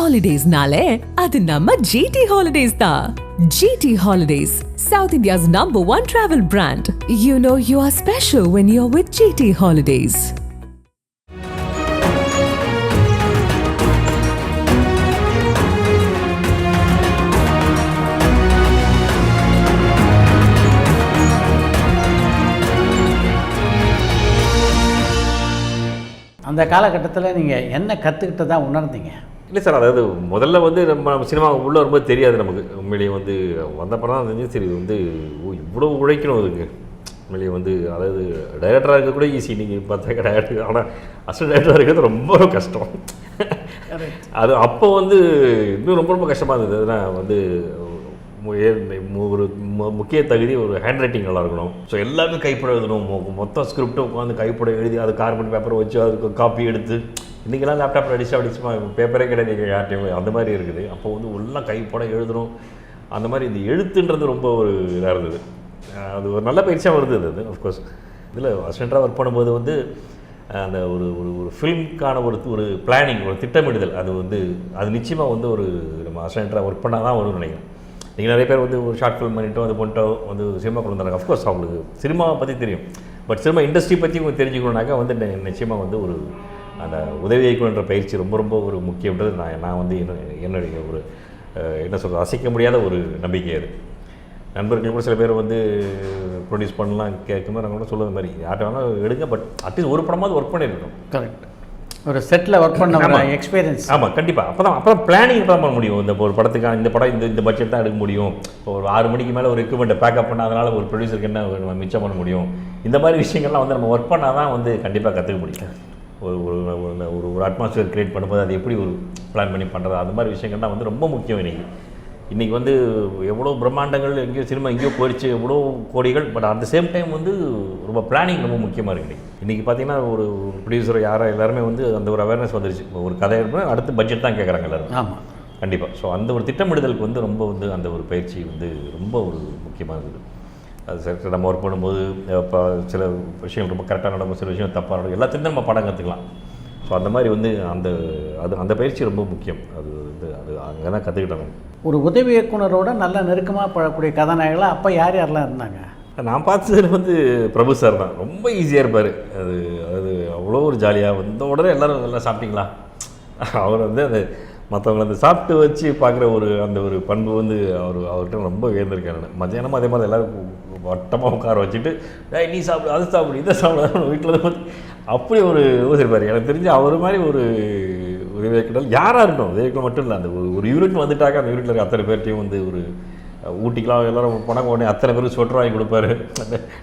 Holidays-nale, adu namma GT Holidays da. GT Holidays, South India's #1 travel brand. You know you are special when you're with GT Holidays. அந்த காலகட்டத்தில் நீங்கள் என்ன கற்றுக்கிட்டதா உணர்ந்தீங்க? இல்லை sir, அதாவது முதல்ல வந்து நம்ம சினிமா உள்ளே வரும்போது தெரியாது நமக்கு. உண்மையிலேயே வந்து வந்தப்பறம் தான் தெரிஞ்சு சரி வந்து இவ்வளோ உழைக்கணும் அதுக்கு. உண்மையிலேயே வந்து அதாவது டைரக்டராக இருக்க கூட ஈஸி, நீங்கள் பார்த்தாக்க டைரக்டர், ஆனால் அசிஸ்டன்ட் டைரக்டராக இருக்கிறது ரொம்ப கஷ்டம். அது அப்போ வந்து இன்னும் ரொம்ப ரொம்ப கஷ்டமாக இருந்தது. அதனால் வந்து ஒரு முக்கிய தகுதி ஒரு ஹேண்ட் ரைட்டிங் நல்லா இருக்கணும். ஸோ எல்லாமே கைப்பட எழுதணும். மொத்தம் ஸ்கிரிப்டை உட்காந்து கைப்பட எழுதி அது கார்பன் பேப்பரை வச்சு அதுக்கு காப்பி எடுத்து, இன்றைக்கெல்லாம் லேப்டாப்பில் அடிச்சுமா பேப்பரே கிடையாது யார்ட்டையும், அந்த மாதிரி இருக்குது. அப்போ வந்து எல்லாம் கைப்பட எழுதணும். அந்த மாதிரி இந்த எழுத்துன்றது ரொம்ப ஒரு இதாக இருந்தது. அது ஒரு நல்ல பயிற்சியாக வருது. அது அஃப்கோர்ஸ் இதில் அசிஸ்டண்ட்டாக ஒர்க் பண்ணும்போது வந்து அந்த ஒரு ஒரு ஃபிலிம்க்கான ஒரு பிளானிங், ஒரு திட்டமிடுதல், அது வந்து அது நிச்சயமாக வந்து ஒரு நம்ம அசிஸ்டண்ட்டாக ஒர்க் பண்ணால் தான் வரும்னு நினைக்கிறேன். நீங்கள் நிறைய பேர் வந்து ஒரு ஷார்ட் ஃபிலிம் பண்ணிட்டோ அது பண்ணிட்டோ வந்து சினிமா கொண்டு வந்தாங்க. அஃப்கோர்ஸ் அவங்களுக்கு சினிமாவை பற்றி தெரியும், பட் சினிமா இண்டஸ்ட்ரி பற்றி உங்களுக்கு தெரிஞ்சுக்கணுன்னாக்கா வந்து நிச்சயமாக வந்து ஒரு அந்த உதவி இயக்குன்ற பயிற்சி ரொம்ப ரொம்ப ஒரு முக்கியன்றது நான் வந்து என்னுடைய ஒரு என்ன சொல்கிறது அசைக்க முடியாத ஒரு நம்பிக்கை. அது நண்பர்கள் கூட சில பேர் வந்து ப்ரொடியூஸ் பண்ணலாம் கேட்கும்போது நாங்கள் கூட சொல்லுறது மாதிரி யார்கிட்ட வேணாலும் எடுங்க, பட் அட்லீஸ்ட் ஒரு படமாவது ஒர்க் பண்ணியிருக்கணும். கரெக்ட், ஒரு செட்டில் ஒர்க் பண்ண எக்ஸ்பீரியன்ஸ். ஆமாம், கண்டிப்பாக. அப்போ தான் பிளானிங் தான் பண்ண முடியும். இந்த ஒரு படத்துக்கான இந்த படம் இந்த பட்ஜெட் தான் எடுக்க முடியும். இப்போ ஒரு 6 மணிக்கு மேலே ஒரு எக்யூப்மெண்ட்டை பேக்கப் பண்ணால் அதனால் ஒரு ப்ரொடியூசருக்கு என்ன மிச்சம் பண்ண முடியும். இந்த மாதிரி விஷயங்கள்லாம் வந்து நம்ம ஒர்க் பண்ணால் தான் வந்து கண்டிப்பாக கற்றுக்க முடியும். ஒரு அட்மாஸ்பியர் க்ரியேட் பண்ணும்போது அது எப்படி ஒரு பிளான் பண்ணி பண்ணுறது, அது மாதிரி விஷயங்கள்லாம் வந்து ரொம்ப முக்கியம். இன்றைக்கி வந்து எவ்வளோ பிரம்மாண்டங்கள் எங்கேயோ சினிமா எங்கேயோ போயிடுச்சு, எவ்வளோ கோடிகள், but at the same time வந்து ரொம்ப பிளானிங் ரொம்ப முக்கியமாக இருக்குது. இன்றைக்கி பார்த்தீங்கன்னா ஒரு ப்ரொடியூசர் எல்லாருமே வந்து அந்த ஒரு அவேர்னஸ் வந்துருச்சு. ஒரு கதை இருக்குன்னா அடுத்து பட்ஜெட் தான் கேட்குறாங்க எல்லோரும். ஆமாம், கண்டிப்பாக. ஸோ அந்த ஒரு திட்டமிடுதலுக்கு வந்து ரொம்ப வந்து அந்த ஒரு பயிற்சி வந்து ரொம்ப ஒரு முக்கியமாக இருக்குது. அது சரி, நம்ம ஒர்க் பண்ணும்போது இப்போ சில விஷயம் ரொம்ப கரெக்டாக நடக்கும், சில விஷயம் தப்பாக நடக்கும், எல்லாத்தையும் நம்ம படம் கற்றுக்கலாம். ஸோ அந்த மாதிரி வந்து அந்த பயிற்சி ரொம்ப முக்கியம். அது வந்து அது அங்கே தான் கற்றுக்கிட்டாங்க. ஒரு உதவி இயக்குனரோட நல்லா நெருக்கமாக பழக்கூடிய கதாநாயகர்களாக அப்போ யாரெல்லாம் இருந்தாங்க? நான் பார்த்தது வந்து பிரபு சார் தான். ரொம்ப ஈஸியாக இருப்பார். அது அவ்வளோ ஒரு ஜாலியாக வந்த உடனே எல்லோரும் நல்லா சாப்பிட்டீங்களா, அவர் வந்து அந்த மற்றவங்களை அந்த சாப்பிட்டு வச்சு பார்க்குற அந்த ஒரு பண்பு வந்து அவர்கிட்ட ரொம்ப உயர்ந்திருக்கேன். நான் மத்தியானமும் அதே மாதிரி எல்லோரும் வட்டமாக உட்கார வச்சுட்டு நீ சாப்பிடு, அது சாப்பிடு, இதை சாப்பிட வீட்டில் தான் அப்படி ஒரு யோசிப்பார். எனக்கு தெரிஞ்சு அவர் மாதிரி ஒரு உதவி இயக்குனர் யாராக இருக்கணும், உதவி இயக்குனர் மட்டும் இல்லை, அந்த ஒரு யூனிட் வந்துட்டாக்க அந்த யூனிட்டில் இருக்க அத்தனை பேர்ட்டையும் வந்து ஒரு ஊட்டிக்கலாம் எல்லோரும் பணம் உடனே அத்தனை பேரும் சொட்டர் வாங்கி கொடுப்பாரு.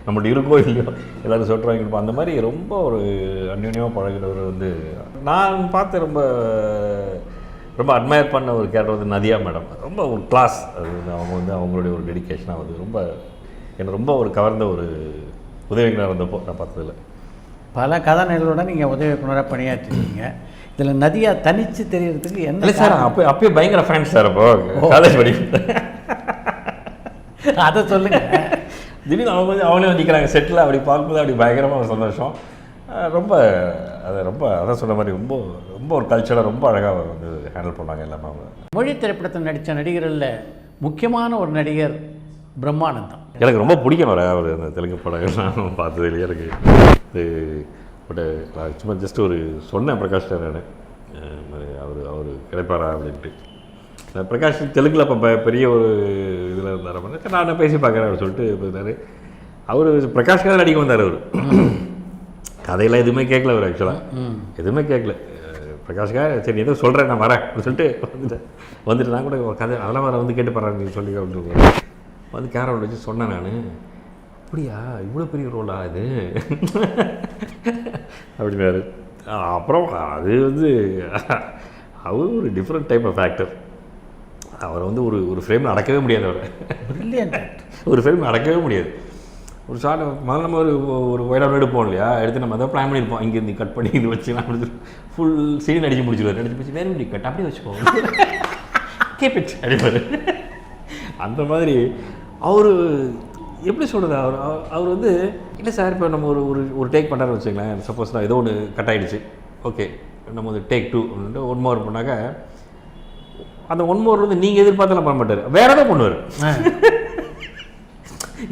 நம்மள்ட்ட இருக்கோ இல்லையோ எல்லோரும் சொட்டர் வாங்கி கொடுப்போம். அந்த மாதிரி ரொம்ப ஒரு அந்யோன்யமாக பழகிறவர் வந்து நான் பார்த்து ரொம்ப அட்மையர் பண்ண ஒரு கேரக்டர் வந்து நதியா மேடம். ரொம்ப ஒரு கிளாஸ். அது அவங்க வந்து அவங்களுடைய ஒரு டெடிக்கேஷனாக வந்து ரொம்ப என்னை ரொம்ப ஒரு கவர்ந்த ஒரு உதவி இயக்குனர் வந்தப்போ நான் பார்த்ததில்ல. பல கதாநாயகர்களோட நீங்கள் உதவி இயக்குனராக பணியாற்றிருக்கீங்க. இதில் நதியா தனித்து தெரியறதுக்கு என்ன? இல்லை சார், அப்பயே பயங்கர ஃபேன்ஸ் சார். அப்போ காலேஜ் படிக்கிறேன். அதை சொல்லுங்கள். திடீர்னு அவங்களே வந்து நிற்கிறாங்க செட்டில். அப்படி பார்க்கும்போது அப்படி பயங்கரமாக ஒரு சந்தோஷம். ரொம்ப அதான் சொன்ன மாதிரி ரொம்ப ரொம்ப ஒரு கல்ச்சராக ரொம்ப அழகாக வந்து ஹேண்டில் பண்ணாங்க எல்லாமே. அவங்க மொழி திரைப்படத்தில் நடித்த நடிகர்களில் முக்கியமான ஒரு நடிகர் பிரம்மானந்தம். எனக்கு ரொம்ப பிடிக்கும். அவர் அந்த தெலுங்கு படங்கள்லாம் பார்த்தது இல்லையா எனக்கு. இது பட் நான் சும்மா ஜஸ்ட் ஒரு சொன்னேன் பிரகாஷ் நான் அவர் கிடைப்பாரா அப்படின்ட்டு. பிரகாஷ் தெலுங்கில் அப்போ பெரிய ஒரு இதில் இருந்தார். நான் பேசி பார்க்குறேன் அப்படின்னு சொல்லிட்டு இருந்தார். அவர் பிரகாஷ்காக நடிக்க வந்தார். அவர் கதையெல்லாம் எதுவுமே கேட்கல. அவர் ஆக்சுவலாக எதுவுமே கேட்கல. பிரகாஷ்காக சரி ஏதோ சொல்கிறேன் நான் வரேன் அப்படின்னு சொல்லிட்டு வந்துட்டு நான் கூட கதை அதெல்லாம் வர வந்து கேட்டு போகிறாங்க சொல்லி அப்படின்னு வந்து கேரவல் வச்சு சொன்னேன் நான். அப்படியா இவ்வளோ பெரிய ரோலா இது அப்படின்னாரு. அப்புறம் அது வந்து அவர் ஒரு டிஃப்ரெண்ட் டைப் ஆஃப் ஆக்டர். அவரை வந்து ஒரு ஃப்ரேமில் அடக்கவே முடியாது. அவரை ஒரு ஃப்ரேமில் அடக்கவே முடியாது. ஒரு ஷார்ட் முதல்ல நம்ம ஒரு ஒயிட் எடுப்போம் இல்லையா, எடுத்து நம்ம அதான் பிளான் பண்ணியிருப்போம். இங்கேருந்து கட் பண்ணி இது வச்சுக்கலாம் அப்படி ஃபுல் சீன் அடிச்சு முடிச்சுடுவார். அடிச்சு முடிச்சு வேறு இப்படி கட் அப்படியே வச்சுக்கோ கேப் இட் அடிப்பார். அந்த மாதிரி அவர் எப்படி சொல்கிறது, அவர் வந்து இல்லை சார் இப்போ நம்ம ஒரு டேக் பண்ணுறாரு வச்சுக்கலாம். சப்போஸ் நான் ஏதோ ஒன்று கட் ஆகிடுச்சு, ஓகே நம்ம வந்து டேக் 2 ஒன் மோர் பண்ணாக்க அந்த ஒன்மோர் வந்து நீங்கள் எதிர்பார்த்தலாம் பண்ண மாட்டார், வேற ஏதோ பண்ணுவார்.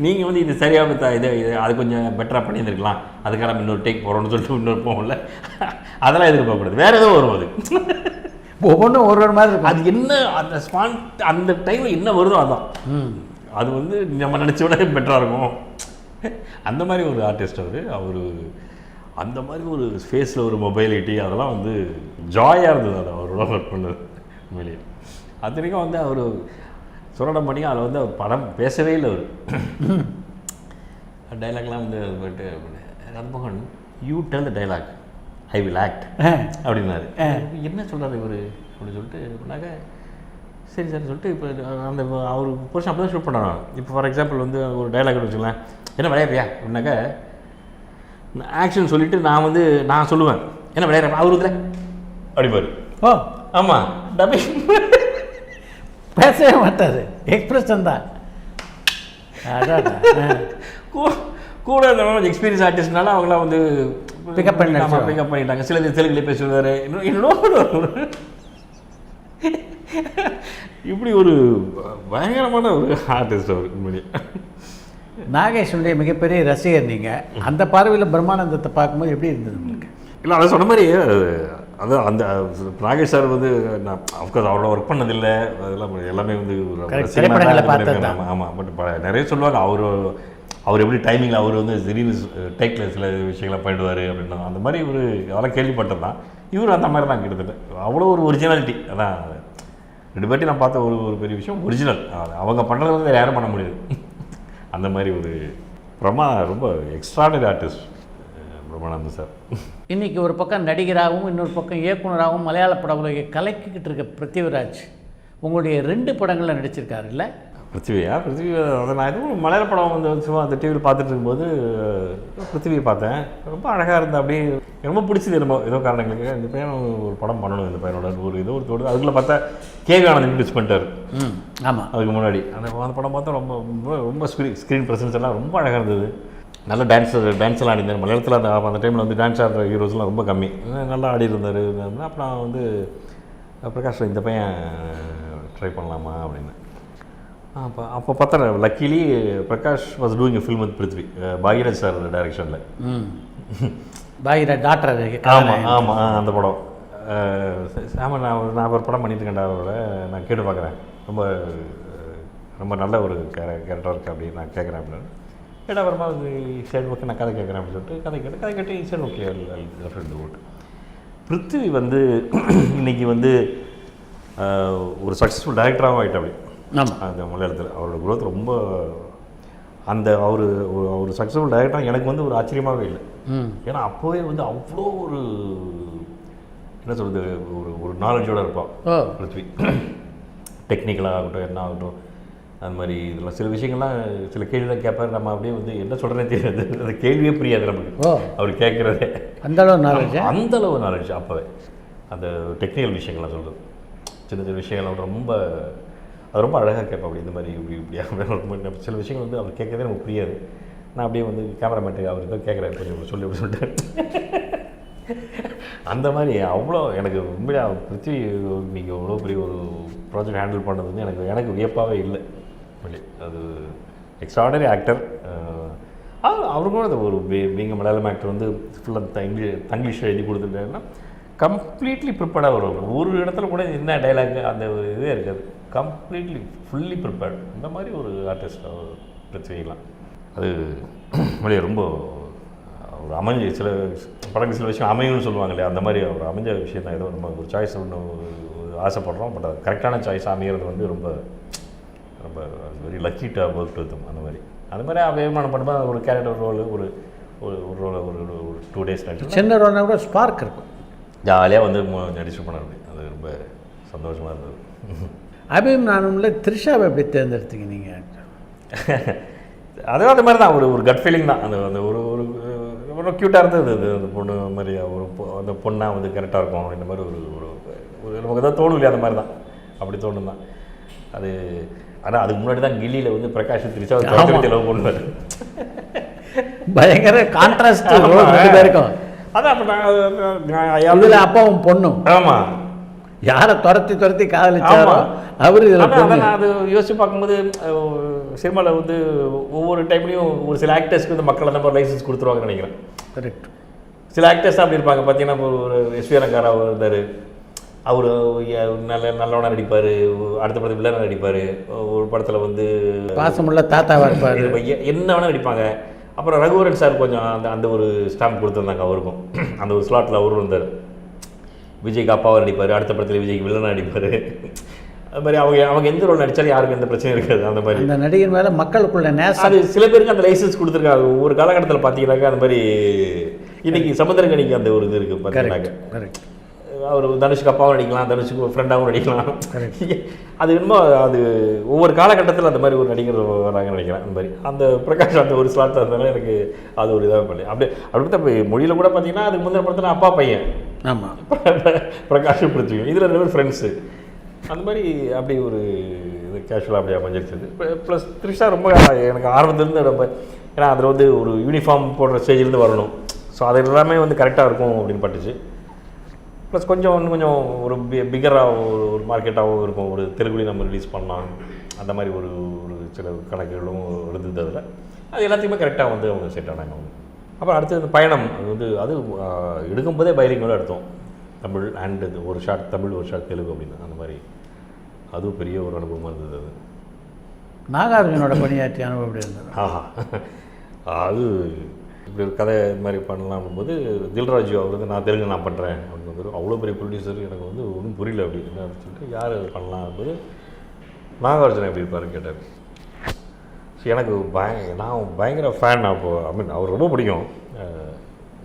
நீங்கள் வந்து இது சரியாக இது அது கொஞ்சம் பெட்டராக பண்ணியிருந்துருக்கலாம், அதுக்காக நம்ம இன்னொரு டேக் போகிறோம்னு சொல்லிட்டு இன்னொரு போகல, அதெல்லாம் எதிர்பார்க்கக்கூடாது. வேறு ஏதோ வரும், அது ஒவ்வொன்றும் ஒரு மாதிரி இருக்கும். அது என்ன அந்த அந்த டைமில் என்ன வருதோ அதான், அது வந்து நம்ம நினச்ச விட பெட்டராக இருக்கும். அந்த மாதிரி ஒரு ஆர்டிஸ்ட் அவர் அந்த மாதிரி ஒரு ஃபேஸில் ஒரு மொபைலிட்டி அதெல்லாம் வந்து ஜாயாக இருந்தது. அது அவரோட ஒர்க் பண்ணது உண்மையிலேயே. அத்தனைக்கும் வந்து அவர் சுரடம் பண்ணி அதில் வந்து அவர் படம் பேசவே இல்லை. அவர் டைலாக்லாம் வந்து போய்ட்டு Rathmohan you tell the dialogue I will act அப்படின்னாரு. என்ன சொல்கிறார் இவர் அப்படின்னு சொல்லிட்டு அப்படின்னாக்க சரி சார் சொல்லிட்டு இப்போ அந்த அவர் புருஷன் அப்போ தான் ஷூட் பண்ணுறாங்க. இப்போ ஃபார் எக்ஸாம்பிள் வந்து ஒரு டைலாக் வச்சுக்கலாம், என்ன விளையாடுறியா அப்படின்னாக்க ஆக்ஷன் சொல்லிவிட்டு நான் சொல்லுவேன் என்ன விளையாடுறேன் அவர் இதில் அப்படிப்பாரு. ஓ ஆமாம், டப்பிங் பேசவே மாட்டார், எக்ஸ்பிரஷன் தான். கூட இந்த எக்ஸ்பீரியன்ஸ் ஆர்டிஸ்ட்னால அவங்களாம் வந்து பிக்கப் பண்ணிட்டாங்க. சில தெலுங்குலேயே பேசுவார், இன்னொரு இப்படி ஒரு பயங்கரமான ஒரு ஆர்டிஸ்ட் அவர் உண்மையிலே. நாகேஷனுடைய மிகப்பெரிய ரசிகர் நீங்கள். அந்த பார்வையில் பிரம்மானந்தத்தை பார்க்கும்போது எப்படி இருந்தது உங்களுக்கு? இல்லை அதை சொன்ன மாதிரி அதான் அந்த நாகேஷ் சார் வந்து நான் அஃப்கோர்ஸ் அவரோட ஒர்க் பண்ணதில்லை, அதெல்லாம் எல்லாமே வந்து ஆமாம். பட் நிறைய சொல்லுவாங்க அவர் எப்படி டைமிங்கில் அவர் வந்து திடீர்னு டேக்கில் சில விஷயங்கள்லாம் பண்ணிடுவார் அப்படின்னா அந்த மாதிரி ஒரு அதெல்லாம் கேள்விப்பட்டது தான். இவர் அந்த மாதிரி தான் கிட்டத்தட்ட அவ்வளோ ஒரு ஒரிஜினாலிட்டி. அதான் ரெண்டு பேர்ட்டி நான் பார்த்த ஒரு பெரிய விஷயம் ஒரிஜினல். அவங்க பண்ணுறது வந்து யாரும் பண்ண முடியாது. அந்த மாதிரி ஒரு ரொம்ப எக்ஸ்ட்ராடனரி ஆர்டிஸ்ட் பிரம்மானந்தம் சார். இன்றைக்கி ஒரு பக்கம் நடிகராகவும் இன்னொரு பக்கம் இயக்குனராகவும் மலையாள பட உலகை கலக்கிக்கிட்டு இருக்க பிருத்திவிராஜ் உங்களுடைய 2 படங்களில் நடிச்சிருக்காரு இல்லை? பிருத்திவி அதை நான் எதுவும் மலையாள படம் வந்து சும்மா அந்த டிவியில் பார்த்துட்டு இருக்கும்போது பிருத்திவியை பார்த்தேன். ரொம்ப அழகாக இருந்தேன், அப்படியே ரொம்ப பிடிச்சது. ரொம்ப ஏதோ காரணங்களுக்கு இந்த பையன் ஒரு படம் பண்ணணும், இந்த பையனோட ஒரு தோடு. அதுக்குள்ளே பார்த்தா கேவி ஆனந்த் இன்ட்ரெஸ்ட் பண்ணிட்டார். ஆமாம், அதுக்கு முன்னாடி அந்த படம் பார்த்தா ரொம்ப ஸ்க்ரீன் ப்ரெசன்ஸ் எல்லாம் ரொம்ப அழகாக இருந்தது. நல்ல டான்ஸ்லாம் ஆடிருந்தார். மலையாளத்தில் அந்த டைமில் வந்து டான்ஸ் ஆடுற ஹீரோஸ்லாம் ரொம்ப கம்மி, நல்லா ஆடி இருந்தார். அப்புறம் வந்து பிரகாஷ் இந்த பையன் ட்ரை பண்ணலாமா அப்படின்னு அப்போ பார்த்தா luckily Prakash was doing a film with Prithvi, Bhagyaraj sir டைரக்ஷனில். பாகிராஜ் டாக்டர். ஆமாம் அந்த படம். ஆமாம், நான் ஒரு படம் பண்ணிட்டுருக்கேன்டா அவரோட, நான் கேட்டு பார்க்குறேன், ரொம்ப நல்ல ஒரு கேரக்டர் இருக்குது அப்படின்னு நான் கேட்குறேன் அப்படின்னு கேட்டால் அப்புறமா வந்து சரி ஓகே நான் கதை கேட்குறேன் அப்படின்னு சொல்லிட்டு கதை கேட்டு சரி ஓகே ஃப்ரெண்டு ஓட்டு. பிருத்வி வந்து இன்றைக்கி வந்து ஒரு சக்ஸஸ்ஃபுல் டைரக்டராகவும் ஆகிட்டு அப்படி. அந்த மலையாளத்தில் அவரோட குரோத் ரொம்ப அவர் சக்ஸஸ்ஃபுல் டைரக்டராக எனக்கு வந்து ஒரு ஆச்சரியமாகவே இல்லை. ஏன்னா அப்போவே வந்து அவ்வளோ ஒரு என்ன சொல்கிறது ஒரு நாலேஜோடு இருப்பான் பிருத்வி. டெக்னிக்கலாக ஆகட்டும் என்ன ஆகட்டும் அந்த மாதிரி இதெல்லாம் சில விஷயங்கள்லாம் சில கேள்விலாம் கேட்பார், நம்ம அப்படியே வந்து என்ன சொல்கிறேன்னு தெரியாது, அந்த கேள்வியே புரியாது நமக்கு அவர் கேட்குறதே. அந்தளவு நாலேஜ் அப்போவே அந்த டெக்னிக்கல் விஷயங்கள்லாம் சொல்கிறது, சின்ன விஷயங்கள்லாம் ரொம்ப அழகாக கேட்பேன். அப்படி இந்த மாதிரி இப்படியா சில விஷயங்கள் வந்து அவர் கேட்கறதே நமக்கு புரியாது. நான் அப்படியே வந்து கேமராமேன் அவர் ஏதோ கேட்குறேன் கொஞ்சம் சொல்லி அப்படி சொல்லிட்டு அந்த மாதிரி அவ்வளோ எனக்கு உண்மையாக பிருத்வி இன்றைக்கி அவ்வளோ பெரிய ஒரு ப்ராஜெக்ட் ஹேண்டில் பண்ணது வந்து எனக்கு வியப்பாகவே இல்லை. அது எக்ஸ்ட்ராடனரி ஆக்டர். அவருக்கும் அது ஒரு பீங்க மலையாளம் ஆக்டர் வந்து ஃபுல்லாக தங்கிலீஷில் எழுதி கொடுத்துட்டேன்னா கம்ப்ளீட்லி ப்ரிப்பேர்டாக வருவாங்க. ஒரு இடத்துல கூட என்ன டைலாக் அந்த இதே இருக்காது, கம்ப்ளீட்லி ஃபுல்லி ப்ரிப்பேர்டு. இந்த மாதிரி ஒரு ஆர்டிஸ்ட் பிருத்விலாம் அது மொழியை ரொம்ப ஒரு அமைஞ்ச சில படங்கள் சில விஷயம் அமையும்னு சொல்லுவாங்க இல்லையா, அந்த மாதிரி ஒரு அமைஞ்ச விஷயம் தான். ஏதோ நம்ம ஒரு சாய்ஸ் ஒன்று ஆசைப்படுறோம், பட் அது கரெக்டான சாய்ஸ் அமைகிறது வந்து ரொம்ப very lucky to work with அந்த மாதிரி அபிமானம் பண்ணும்போது ஒரு கேரக்டர் ரோல் ஒரு 2 days நடிச்சு சின்ன ரோல்னா கூட ஸ்பார்க் இருக்கும், ஜாலியாக வந்து நடிச்சு பண்ண அது ரொம்ப சந்தோஷமாக இருந்தது. அபிமானம்ல த்ரிஷாவை எப்படி தேர்ந்தெடுத்தீங்க நீங்கள்? அதுவும் அந்த மாதிரி தான் ஒரு கட் ஃபீலிங் தான். அந்த ஒரு க்யூட்டாக இருந்தது அது. அந்த பொண்ணு மாதிரி அந்த பொண்ணாக வந்து கரெக்டாக இருக்கும் இந்த மாதிரி ஒரு நமக்கு எதாவது தோணும் இல்லையா, அந்த மாதிரி தான் அப்படி தோணும் தான் அது. ஆனால் அதுக்கு முன்னாடி தான் கில்லியில் வந்து பிரகாஷ் த்ரிஷாவை லவ் பண்ணுவார். பயங்கர கான்ட்ராஸ்ட் இருக்கும். அதான் அப்போ நான் அப்பாவும் பொண்ணும். ஆமாம், யாரை துரத்தி காதலிச்சாரோ அவர் இதில் நான் அது யோசிச்சு பார்க்கும்போது சினிமாவில் வந்து ஒவ்வொரு டைம்லையும் ஒரு சில ஆக்டர்ஸ்க்கு வந்து மக்கள் அந்த மாதிரி லைசன்ஸ் கொடுத்துருவாங்கன்னு நினைக்கிறேன். கரெக்ட். சில ஆக்டர்ஸ் அப்படி இருப்பாங்க. பார்த்தீங்கன்னா ஒரு எஸ்வி ரங்காராவ் இருந்தார். அவர் நல்லவனாக நடிப்பார், அடுத்த படத்தில் வில்லனாக நடிப்பார், ஒரு படத்தில் வந்து பாசமுள்ள தாத்தாவாக இருப்பார், என்ன வேணால் நடிப்பாங்க. அப்புறம் ரகுவரன் சார் கொஞ்சம் அந்த ஒரு ஸ்டாம்ப் கொடுத்துருந்தாங்க அவருக்கும். அந்த ஒரு ஸ்லாட்டில் அவரும் இருந்தார். விஜய்க்கு அப்பாவை நடிப்பார், அடுத்த படத்தில் விஜய்க்கு வில்லனாக நடிப்பார். அது மாதிரி அவங்க எந்த ரோல் நடித்தாலும் யாருக்கும் எந்த பிரச்சனையும் இருக்காது. அந்த மாதிரி அந்த நடிகர் மேலே மக்களுக்குள்ள நேசம். அது சில பேருக்கு அந்த லைசன்ஸ் கொடுத்துருக்காங்க. ஒவ்வொரு காலகட்டத்தில் பார்த்தீங்கன்னாக்கா அந்த மாதிரி இன்றைக்கி சமுத்திரக்கணிக்கு அந்த ஒரு இது இருக்குது பார்த்தீங்கன்னாக்க. கரெக்ட். அவர் தனுஷுக்கு அப்பாவும் நடிக்கலாம், தனுஷுக்கு ஃப்ரெண்டாகவும் நடிக்கலாம். அது என்னமோ அது ஒவ்வொரு காலகட்டத்தில் அந்த மாதிரி ஒரு நடிகர் வராங்கன்னு நினைக்கிறேன். அந்த மாதிரி அந்த பிரகாஷ் அந்த ஒரு ஸ்லாட்டில் இருந்தாலும் எனக்கு அது ஒரு இதாக பண்ணி அப்படி தான் மொழியில் கூட பார்த்தீங்கன்னா அதுக்கு முந்தின படத்தில் அப்பா பையன். ஆமாம். பிரகாஷ் பிருத்திவி இதில் 2 பேர் ஃப்ரெண்ட்ஸு. அந்த மாதிரி அப்படி ஒரு இது கேஷுவலாக அப்படியே அமைஞ்சிருச்சது. ப்ளஸ் த்ரிஷா ரொம்ப எனக்கு ஆர்வத்திலேருந்து ரொம்ப, ஏன்னா அதில் வந்து ஒரு யூனிஃபார்ம் போடுற ஸ்டேஜ்லேருந்து வரணும். ஸோ அது எல்லாமே வந்து கரெக்டாக இருக்கும் அப்படின்னு பட்டுச்சு. ப்ளஸ் கொஞ்சம் ஒரு பிகராக ஒரு மார்க்கெட்டாகவும் இருக்கும். ஒரு தெலுங்குலையும் நம்ம ரிலீஸ் பண்ணலாம், அந்த மாதிரி ஒரு சில கணக்குகளும் இருந்தது. அதில் அது எல்லாத்தையுமே கரெக்டாக வந்து அவங்க செட் ஆனாங்க அவங்க. அப்புறம் அடுத்து இந்த பயணம் அது எடுக்கும்போதே பைலிங்குவலாக எடுத்தோம். தமிழ் அண்ட் ஒரு ஷார்ட் தமிழ், ஒரு ஷார்ட் தெலுங்கு அப்படின்னு. அந்த மாதிரி அதுவும் பெரிய ஒரு அனுபவமாக இருந்தது. அது நாகார்ஜுனோட பணியாற்றி அனுபவம் எப்படி இருந்தது? அது இப்படி ஒரு கதை இது மாதிரி பண்ணலாம் போது தில்ராஜு அவர் வந்து நான் தெலுங்கு நான் பண்ணுறேன் அப்படின்னு வந்து அவ்வளோ பெரிய ப்ரொடியூசர். எனக்கு வந்து ஒன்றும் புரியல அப்படின்னு சொல்லிட்டு யார் பண்ணலாம் போது நாகார்ஜுன எப்படி இருப்பாருன்னு கேட்டார். ஸோ எனக்கு நான் பயங்கர ஃபேன். அப்போது அவர் ரொம்ப பிடிக்கும்.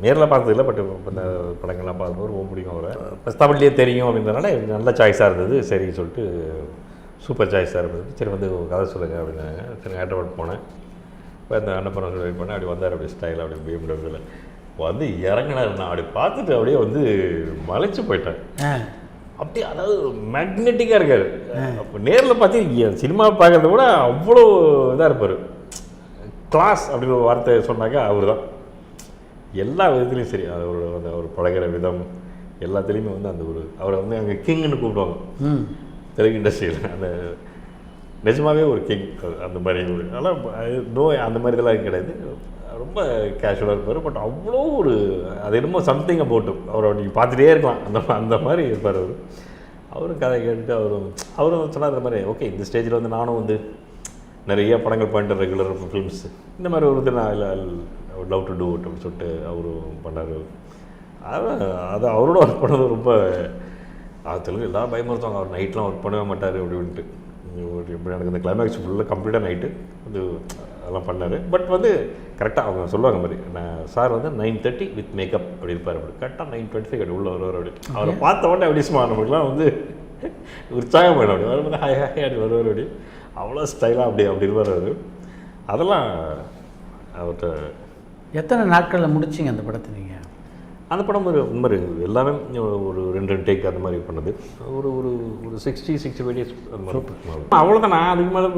நேரில் பார்த்ததில்லை, பட் இந்த படங்கள்லாம் பார்க்கும்போது ரொம்ப பிடிக்கும் அவரை. ப்ளஸ் தமிழ்லேயே தெரியும் அப்படின்றதுனால நல்ல சாய்ஸாக இருந்தது. சரி சொல்லிட்டு சூப்பர் சாய்ஸாக இருந்தது. சரி வந்து கதை சொல்லுங்கள் அப்படின்னாங்க. சரி ஹைதராபாத் போனேன். இப்போ இந்த அன்னப்படம் சொல்லி வெயிட் பண்ணேன். அப்படி வந்தார், அப்படி ஸ்டைல் அப்படி பிஎம்டபிள்யூவில் வந்து இறங்கினார். நான் அப்படி பார்த்துட்டு அப்படியே வந்து மலைச்சு போயிட்டேன். அப்படியே அதாவது மேக்னெட்டிக்காக இருக்கார். அப்போ நேரில் பார்த்து சினிமா பார்க்குறத விட அவ்வளோ இதாக இருப்பார். கிளாஸ் அப்படின்னு ஒரு வார்த்தை சொன்னாக்கா அவர் தான். எல்லா விதத்துலேயும் சரி, அவரோட அவர் பழகிற விதம் எல்லாத்துலேயுமே வந்து அந்த ஒரு அவரை வந்து அங்கே கிங்னு கூப்பிடுவாங்க தெலுங்கு இண்டஸ்ட்ரியில். அந்த நிஜமாகவே ஒரு கிங் அந்த மாதிரி ஒரு அதெல்லாம் அந்த மாதிரி இதெல்லாம் கிடையாது. ரொம்ப கேஷுவலாக இருப்பார். பட் அவ்வளோ ஒரு அது என்னமோ சம்திங் அபவுட் அவரை நீங்கள் பார்த்துட்டே இருக்கலாம். அந்த மாதிரி இருப்பார் அவர். அவரும் கதை கேட்டுட்டு அவரும் சொன்னார் இந்த மாதிரி ஓகே இந்த ஸ்டேஜில் வந்து நானும் வந்து நிறைய படங்கள் பண்ணிட்டு ரெகுலர் ஃபிலிம்ஸ் இந்த மாதிரி ஒரு இது நான் லவ் டு டூ இட் அப்படின்னு சொல்லிட்டு அவரும் பண்ணார். அது அவரோட ஒர்க் பண்ணது ரொம்ப தெலுங்கு எல்லாம் பயமுறுத்துவாங்க. அவர் நைட்லாம் ஒர்க் பண்ணவே மாட்டார் அப்படின்ட்டு. எப்படி எனக்கு இந்த கிளைமேக்ஸ் ஃபுல்லாக கம்ப்ளீட்டாக நைட்டு வந்து அதெல்லாம் பண்ணார். பட் வந்து கரெக்டாக அவங்க சொல்லுவாங்க மாதிரி நான் சார் வந்து 9:30 வித் மேக்கப் அப்படி இருப்பார். அப்படி கரெக்டாக 9:25 அப்படி உள்ள வருவார். அப்படி அவரை பார்த்த உடனே அப்படி சும்மா நமக்குலாம் வந்து உற்சாகம் வேணும். அப்படி வரும்போது ஹாய் ஹாய் அப்படி வருவார். அப்படி அவ்வளோ ஸ்டைலாக அப்படி இருப்பார் அவர். அதெல்லாம் அவர்கிட்ட. எத்தனை நாட்களில் முடிச்சிங்க அந்த படத்தை நீங்கள்? அந்த படம் இந்த மாதிரி எல்லாமே ஒரு 2 டேக் அந்த மாதிரி பண்ணது. ஒரு 60-65 டேஸ் அந்த மாதிரி. அவ்வளோதான். நான் அதுக்கு மேலே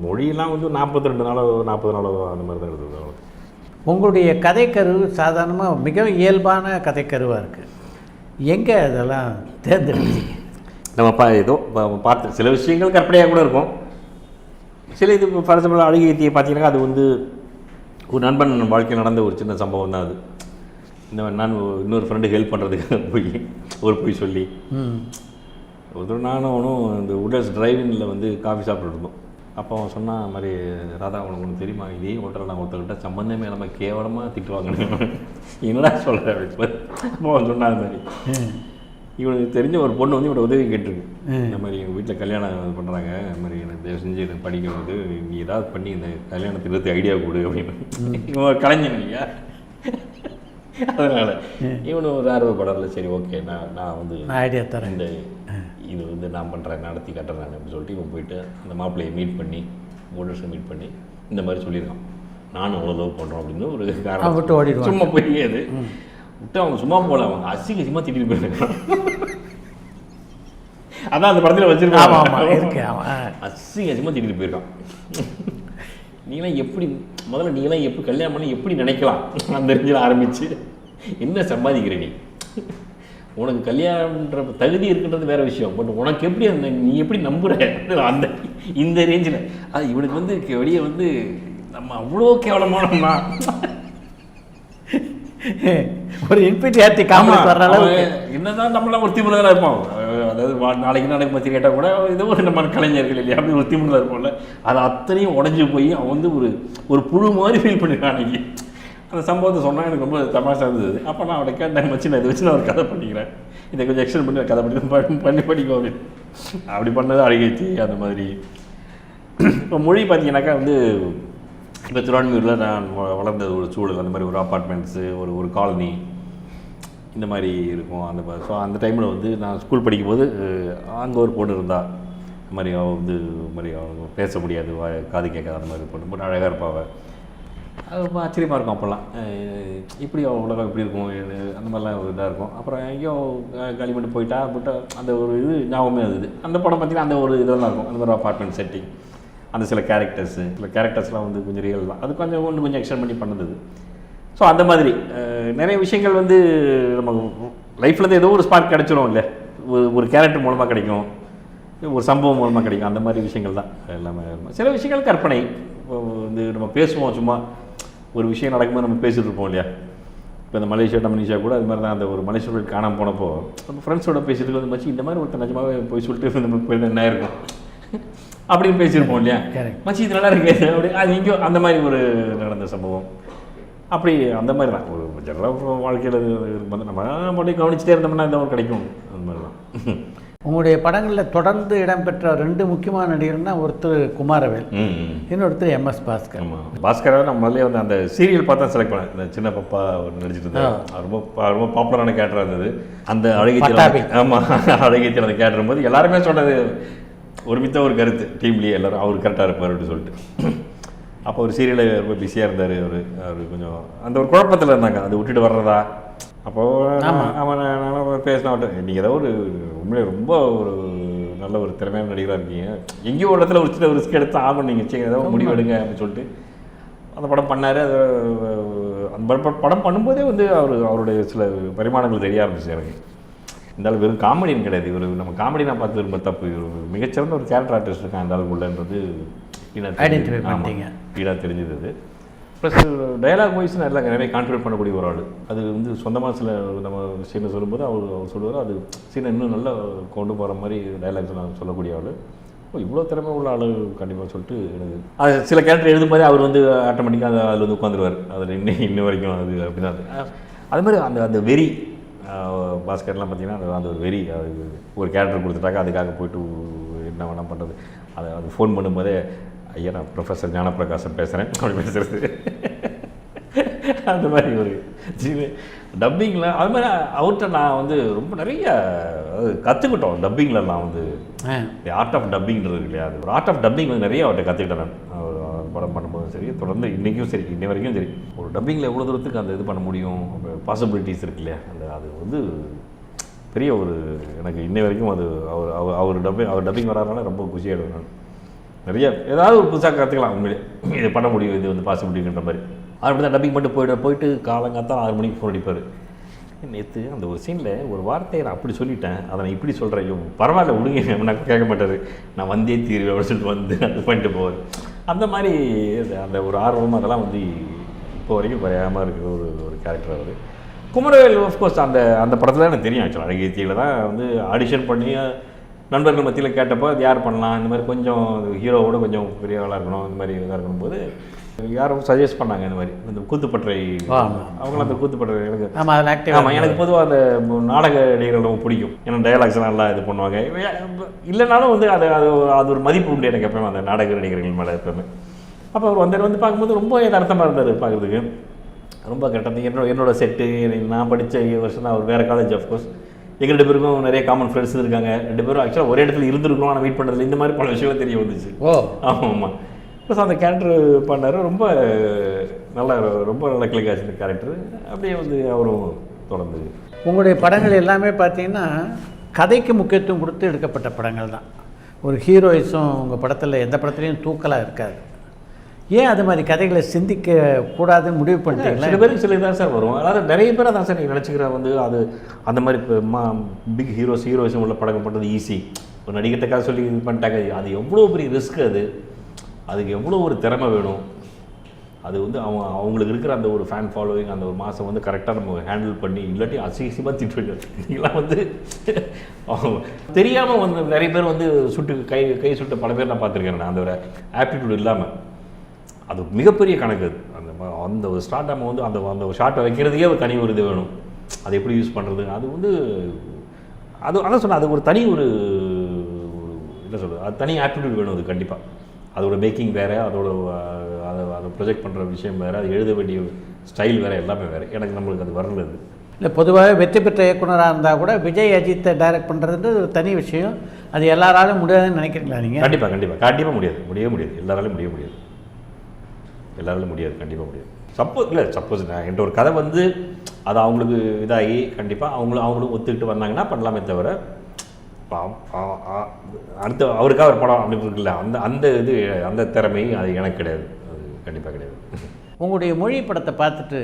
மொழியெல்லாம் வந்து 42 நாளோ 40 நாளோ அந்த மாதிரி தான் இருந்தது. அவ்வளோ. உங்களுடைய கதைக்கரு சாதாரணமாக மிகவும் இயல்பான கதைக்கருவாக இருக்குது. எங்கே அதெல்லாம் தேர்ந்தெடுத்தீங்க? நம்ம ஏதோ பார்த்து சில விஷயங்கள் கற்பனையாக கூட இருக்கும். சில இது ஃபார் எக்ஸாம்பிள் அழுகைத்தியை பார்த்தீங்கன்னா அது வந்து ஒரு நண்பன் வாழ்க்கையில் நடந்த ஒரு சின்ன சம்பவம் தான் அது. நான் இன்னொரு ஃப்ரெண்டு ஹெல்ப் பண்ணுறதுக்கு போய் சொல்லி ஒரு நானும் அவனும் இந்த உடல்ஸ் டிரைவிங்கில் வந்து காஃபி சாப்பிட்டு இருந்தோம். அப்போ அவன் சொன்னான் மாதிரி ராதா உனக்கு ஒன்று தெரியுமா, இதே ஹோட்டலில் நான் ஒருத்தர்கிட்ட சம்மந்தமே நம்ம கேவலமாக திட்டுவாங்க என்னடா சொல்கிறேன் அப்படின்னு. அப்போ அவன் சொன்னான் அது மாதிரி இவனுக்கு தெரிஞ்ச ஒரு பொண்ணு வந்து இவனோட உதவி கேட்டிருக்கு. இந்த மாதிரி எங்கள் வீட்டில் கல்யாணம் பண்ணுறாங்க, இந்த மாதிரி எனக்கு தயவு செஞ்சு எனக்கு படிக்கணும், நீ ஏதாவது பண்ணி இந்த கல்யாணத்தை நிறுத்தி ஐடியா கொடு அப்படின்னு. இவன் கலைஞன் இல்லையா, அதனால் இவனு ஒரு ஆர்வப்படல. சரி ஓகே நான் வந்து ஐடியா தரேன், இந்த இது வந்து நான் பண்ணுறேன், நடத்தி கட்டுறேன் அப்படின்னு சொல்லிட்டு இவன் போயிட்டு அந்த மாப்பிள்ளையை மீட் பண்ணி மோட்டர்ஸை மீட் பண்ணி இந்த மாதிரி சொல்லியிருக்கான். நானும் அவ்வளோ லவ் பண்ணுறோம் அப்படின்னு ஒரு காரணம் விட்டு ஓடிடுவான். சும்மா போய் அது விட்டு அவங்க சும்மா போகல, அவங்க அசிங்கமாக திட்டிட்டு போயிருக்கான். அதான் அந்த படத்தில் வச்சிருக்கான், அசிங்கமாக திட்டிட்டு போயிருக்கான். நீங்களாம் எப்படி முதல்ல நீங்களாம் எப்படி கல்யாணம் பண்ணி எப்படி நினைக்கலாம் அந்த இடத்துல ஆரம்பிச்சு என்ன சம்பாதிக்கிற நீ உனக்கு கல்யாணம்ன்ற தகுதி இருக்குன்றது வேறு விஷயம். பட் உனக்கு எப்படி அந்த நீ எப்படி நம்புகிற அந்த இந்த ரேஞ்சில் அது இவனுக்கு வந்து வெளியே வந்து நம்ம அவ்வளோ கேவலமானோம்னா ஒரு இன்ஃபீரியாரிட்டி காமெடி வர்ற அளவுக்கு என்னதான் நம்மளாம் ஒரு திமுறதாக இருப்போம். அதாவது நாளைக்கு நாளைக்கு பற்றி கேட்டால் கூட ஏதோ ஒரு நம்ம கலைஞர்கள் இல்லையா அப்படி ஒரு திமுறதாக இருப்போம்ல, அது அத்தனையும் உடஞ்சி போய் அவன் வந்து ஒரு புழு மாதிரி ஃபீல் பண்ணிருக்கான். அன்றைக்கி அந்த சம்பவத்தை சொன்னால் எனக்கு ரொம்ப தமாஷாக இருந்தது. அப்போ நான் அவனை கேட்டேன், வச்சு நான் இதை வச்சு நான் ஒரு கதை பண்ணிக்கிறேன், இதை கொஞ்சம் எக்ஸ்டெண்ட் பண்ணி கதை பண்ணி படிக்கும் அப்படின்னு. அப்படி பண்ணது அழகிச்சு. அந்த மாதிரி இப்போ மொழி பார்த்தீங்கன்னாக்கா வந்து இப்போ திருவான்மியூரில் நான் வளர்ந்த ஒரு சூழல், அந்த மாதிரி ஒரு அப்பார்ட்மெண்ட்ஸு ஒரு காலனி இந்த மாதிரி இருக்கும். ஸோ அந்த டைமில் வந்து நான் ஸ்கூல் படிக்கும்போது அங்கே ஒரு பொண்ணு இருந்தால் இந்த மாதிரி அவள் வந்து மாதிரி அவள் பேச முடியாது, காது கேட்காத அந்த மாதிரி பொண்ணு போட்டு அழகாக இருப்பாள். அது ரொம்ப ஆச்சரியமாக இருக்கும். அப்போல்லாம் இப்படி உலகம் இப்படி இருக்கும் அந்த மாதிரிலாம் ஒரு இதாக இருக்கும். அப்புறம் எங்கேயோ களிமட்டு போயிட்டா அந்த ஒரு இது ஞாபகமே அது. அந்த படம் பார்த்திங்கன்னா அந்த ஒரு இதெல்லாம் இருக்கும், அந்த மாதிரி அப்பார்ட்மெண்ட் செட்டிங், அந்த சில கேரக்டர்ஸ்லாம் வந்து கொஞ்சம் ரியல் தான். அது கொஞ்சம் எக்ஸ்டெண்ட் பண்ணி பண்ணது. ஸோ அந்த மாதிரி நிறைய விஷயங்கள் வந்து நம்ம லைஃப்பில் ஏதோ ஒரு ஸ்பார்க் கிடச்சிரும் இல்லை, ஒரு கேரக்டர் மூலமாக கிடைக்கும், ஒரு சம்பவம் மூலமாக கிடைக்கும். அந்த மாதிரி விஷயங்கள் தான் எல்லாமே. சில விஷயங்கள் கற்பனை வந்து நம்ம பேசுவோம், சும்மா ஒரு விஷயம் நடக்கும்போது நம்ம பேசிகிட்டு இருப்போம் இல்லையா. இப்போ இந்த மலேசியா கூட அது மாதிரி தான். அந்த ஒரு மலேசியா காணாமல் போனப்போ நம்ம ஃப்ரெண்ட்ஸோட பேசிட்டு வந்து மச்சி இந்த மாதிரி ஒருத்தர் நிஜமாவே போய் சொல்லிட்டு நம்ம போய் என்ன இருக்கும் அப்படின்னு பேசியிருப்போம் இல்லையா. மச்சி இது நல்லா இருக்கு அப்படி, அது இங்கேயோ அந்த மாதிரி ஒரு நடந்த சம்பவம். அப்படி அந்த மாதிரி தான் ஒரு ஜெனரலாக வாழ்க்கையில் வந்து நம்ம மட்டும் கவனிச்சுட்டே இருந்தோம்னா இந்த மாதிரி கிடைக்கும். அந்த மாதிரி தான். உங்களுடைய படங்களில் தொடர்ந்து இடம்பெற்ற 2 முக்கியமான நடிகர்னா ஒருத்தர் குமாரவேல், இன்னொருத்தர் MS பாஸ்கர். ஆமாம், பாஸ்கரை நான் முதல்ல வந்து அந்த சீரியல் பார்த்தா செலக்ட் பண்ணேன். இந்த சின்ன பாப்பா நடிச்சிட்டு இருந்தேன், ரொம்ப பாப்புலரான கேரக்டராக இருந்தது. அந்த அழகியத்தில் ஆமாம் அழகியத்தில் அந்த கேரக்டர் போது எல்லாருமே சொன்னது ஒருமித்த ஒரு கருத்து டீம்லேயே எல்லோரும் அவர் கரெக்டாக இருப்பார் அப்படின்னு சொல்லிட்டு. அப்போ ஒரு சீரியலில் ரொம்ப பிஸியாக இருந்தார் அவர் கொஞ்சம் அந்த ஒரு குழப்பத்தில் இருந்தாங்க, அது விட்டுட்டு வர்றதா. அப்போது அவன் பேசினாவட்டும், நீங்கள் ஏதோ ஒரு உண்மையிலே ரொம்ப ஒரு நல்ல ஒரு திறமையான நடிகராக இருக்கீங்க, எங்கேயோ ஒரு இடத்துல ஒரு சின்ன ரிஸ்க் எடுத்து ஆகணும், நீங்கள் சரி ஏதோ முடிவு எடுங்க அப்படின்னு சொல்லிட்டு அந்த படம் பண்ணார். அது அந்த படம் பண்ணும்போதே வந்து அவருடைய சில பரிமாணங்கள் தெரிய ஆரம்பிச்சு எனக்கு. இருந்தாலும் வெறும் காமெடின்னு கிடையாது இவர், நம்ம காமெடி நான் பார்த்து ரொம்ப தப்பு. இவர் மிகச்சிறந்த ஒரு கேரக்டர் ஆர்டிஸ்ட் இருக்கான் இந்த ஆளுக்குள்ளன்றது ஈடாக தெரிஞ்சது. அது ப்ளஸ் டயலாக் வாய்ஸ் நிறைய கான்ட்ரிபியூட் பண்ணக்கூடிய ஒரு ஆள். அது வந்து சொந்தமாக சில நம்ம சீனை சொல்லும்போது அவர் சொல்லுவார், அது சீனை இன்னும் நல்லா கொண்டு போகிற மாதிரி டயலாக்ஸ் நான் சொல்லக்கூடிய ஆள். இவ்வளோ திறமை உள்ள ஆள் கண்டிப்பாக சொல்லிட்டு எனக்கு அது சில கேரக்டர் எழுதும்போதே அவர் வந்து ஆட்டோமேட்டிக்காக அதில் வந்து உட்காந்துருவார். அதில் இன்ன வரைக்கும் அது அப்படி தான். அது மாதிரி அந்த வெறி பாஸ்கர்லாம் பார்த்திங்கன்னா அந்த ஒரு வெறி, அது ஒரு கேரக்டர் கொடுத்துட்டாக்கா அதுக்காக போய்ட்டு என்ன வேணால் பண்ணுறது. அது ஃபோன் பண்ணும்போதே ஐயா நான் ப்ரொஃபஸர் ஞானப்பிரகாசம் பேசுகிறேன் அப்படி பேசுகிறது. அந்த மாதிரி ஒரு டப்பிங்கில் அது மாதிரி அவர்கிட்ட நான் வந்து ரொம்ப நிறைய கற்றுக்கிட்டோம். டப்பிங்லலாம் வந்து ஆர்ட் ஆஃப் டப்பிங்கிறது இல்லையா, அது ஒரு ஆர்ட் ஆஃப் டப்பிங் வந்து நிறைய அவர்கிட்ட கற்றுக்கிட்டேன் நான். படம் பண்ணும்போதும் சரி, தொடர்ந்து இன்றைக்கும் சரி, இன்னை வரைக்கும் சரி, ஒரு டப்பிங்கில் எவ்வளோ தூரத்துக்கு அந்த இது பண்ண முடியும், பாசிபிலிட்டிஸ் இருக்கு இல்லையா, அது வந்து பெரிய ஒரு எனக்கு இன்னை வரைக்கும் அது அவர் டப்பிங் வராதனால ரொம்ப குஷியாகிடுவேன் நான். நிறைய ஏதாவது ஒரு புதுசாக கற்றுக்கலாம் உண்மையிலே, இதை பண்ண முடியும், இது வந்து பாசிபிலிட்டின்ற மாதிரி. அப்படி தான் டப்பிங் மட்டும் போயிட்டு காலங்காத்தான் 6 மணிக்கு ஃபோன் அடிப்பார். நேற்று அந்த ஒரு சீனில் ஒரு வார்த்தையை நான் அப்படி சொல்லிட்டேன், அதை நான் இப்படி சொல்கிறேன், பரவாயில்ல விடுங்க, நான் கேட்க மாட்டார், நான் வந்தே தீர்வேன் அப்படின்னு சொல்லிட்டு வந்து அது பண்ணிட்டு போவார். அந்த மாதிரி அந்த ஒரு ஆர்வம் அதெல்லாம் வந்து இப்போ வரைக்கும் குறையாமல் இருக்கிற ஒரு கேரக்டர் அவர். குமரவேல் ஆஃப்கோர்ஸ் அந்த படத்தில் எனக்கு தெரியும். ஆக்சுவலாக அழகியத்தில் தான் வந்து ஆடிஷன் பண்ணி நண்பர்கள் மத்தியில் கேட்டப்போ அது யார் பண்ணலாம், இந்த மாதிரி கொஞ்சம் ஹீரோவோட கொஞ்சம் பெரிய ஆளாக இருக்கணும், இந்த மாதிரி இதாக இருக்கணும்போது யாரும் சஜஸ்ட் பண்ணாங்க. இந்த மாதிரி இந்த கூத்துப்பற்றை அவங்களாம் அந்த கூத்துப்பற்றை எனக்கு ஆமாம் எனக்கு பொதுவாக அந்த நாடக நடிகர்கள் ரொம்ப பிடிக்கும். ஏன்னா டயலாக்ஸ்லாம் நல்லா இது பண்ணுவாங்க. இல்லைனாலும் வந்து அது ஒரு மதிப்பு உண்டு எனக்கு எப்பவுமே அந்த நாடக நடிகர்கள் மேலே எப்பவுமே. அப்போ அவர் வந்து பார்க்கும்போது ரொம்ப யதார்த்தமாக இருந்தார் பார்க்குறதுக்கு, ரொம்ப கரெக்டாக. என்னோட செட்டு நான் படித்த வருஷம் தான் அவர் வேறு காலேஜ். ஆஃப்கோர்ஸ் எங்கள் 2 பேருக்கும் நிறைய காமன் ஃப்ரெண்ட்ஸ் இருக்காங்க. 2 பேரும் ஆக்சுவலாக ஒரே இடத்துல இருந்துருக்கோம், ஆனால் மீட் பண்ணுறதுல இந்த மாதிரி பல விஷயங்கள் தெரிய வந்துச்சு. ஆமாம் ப்ளஸ் அந்த கேரக்டர் பண்ணார், ரொம்ப நல்ல கிளிக் ஆச்சு இந்த கேரக்டர். அப்படியே வந்து அவரும் தொடர்ந்து. உங்களுடைய படங்கள் எல்லாமே பார்த்தீங்கன்னா கதைக்கு முக்கியத்துவம் கொடுத்து எடுக்கப்பட்ட படங்கள் தான். ஒரு ஹீரோயிஸும் உங்கள் படத்தில் எந்த படத்துலையும் தூக்கலாக இருக்காது. ஏன் அது மாதிரி கதைகளை சிந்திக்க கூடாதுன்னு முடிவு பண்ணிட்டீங்களா? சில பேருக்கு சில தான் சார் வரும். அதாவது நிறைய பேர் அதான் சார் நீங்கள் நினச்சிக்கிற வந்து அது அந்த மாதிரி இப்போ பிக் ஹீரோயிசம் உள்ள படங்கள் பண்ணுறது ஈஸி. ஒரு நடிகர்கிட்ட சொல்லி இது பண்ணிட்டாங்க. அது எவ்வளோ பெரிய ரிஸ்க், அதுக்கு எவ்வளோ ஒரு திறமை வேணும். அது வந்து அவங்களுக்கு இருக்கிற அந்த ஒரு ஃபேன் ஃபாலோவிங், அந்த ஒரு மாதம் வந்து கரெக்டாக நம்ம ஹேண்டில் பண்ணி, இல்லாட்டி அசிங்கமாக திட்டு நீங்களாம் வந்து தெரியாமல் வந்து நிறைய பேர் வந்து கை சுட்டு பல பேர் நான் பார்த்துருக்கேன். அந்த ஒரு ஆப்டிடியூட் இல்லாமல் அது மிகப்பெரிய கணக்கு. அந்த ஒரு ஸ்டார்ட் நம்ம வந்து அந்த ஒரு ஷார்ட்டை வைக்கிறதுக்கே ஒரு தனி ஒரு இது வேணும். அதை எப்படி யூஸ் பண்ணுறது, அது வந்து அதான் சொன்னேன், அது ஒரு தனி ஒரு என்ன சொல்கிறது, அது தனி ஆப்டிடியூட் வேணும். அது கண்டிப்பாக அதோட மேக்கிங் வேறு, அதை ப்ரொஜெக்ட் பண்ணுற விஷயம் வேறு, அது எழுத வேண்டிய ஸ்டைல் வேறு, எல்லாமே வேறு. நம்மளுக்கு அது வரல. இல்லை, பொதுவாக வெற்றி பெற்ற இயக்குனராக இருந்தால் கூட விஜய் அஜித்தை டைரக்ட் பண்ணுறது ஒரு தனி விஷயம். அது எல்லாராலும் முடியாதுன்னு நினைக்கிறீங்களா நீங்கள்? கண்டிப்பாக முடியாது. எல்லாராலும் முடியாது. கண்டிப்பாக முடியாது. சப்போஸ் நான் என்கிட்ட ஒரு கதை வந்து அது அவங்களுக்கு இதாகி கண்டிப்பாக அவங்களும் ஒத்துக்கிட்டு வந்தாங்கன்னா பண்ணலாமே தவிர, அடுத்த அவருக்காக ஒரு படம் அப்படின்னு இருக்குல்ல, அந்த இது அந்த திறமை அது எனக்கு கிடையாது. அது கண்டிப்பாக கிடையாது. உங்களுடைய மொழி படத்தை பார்த்துட்டு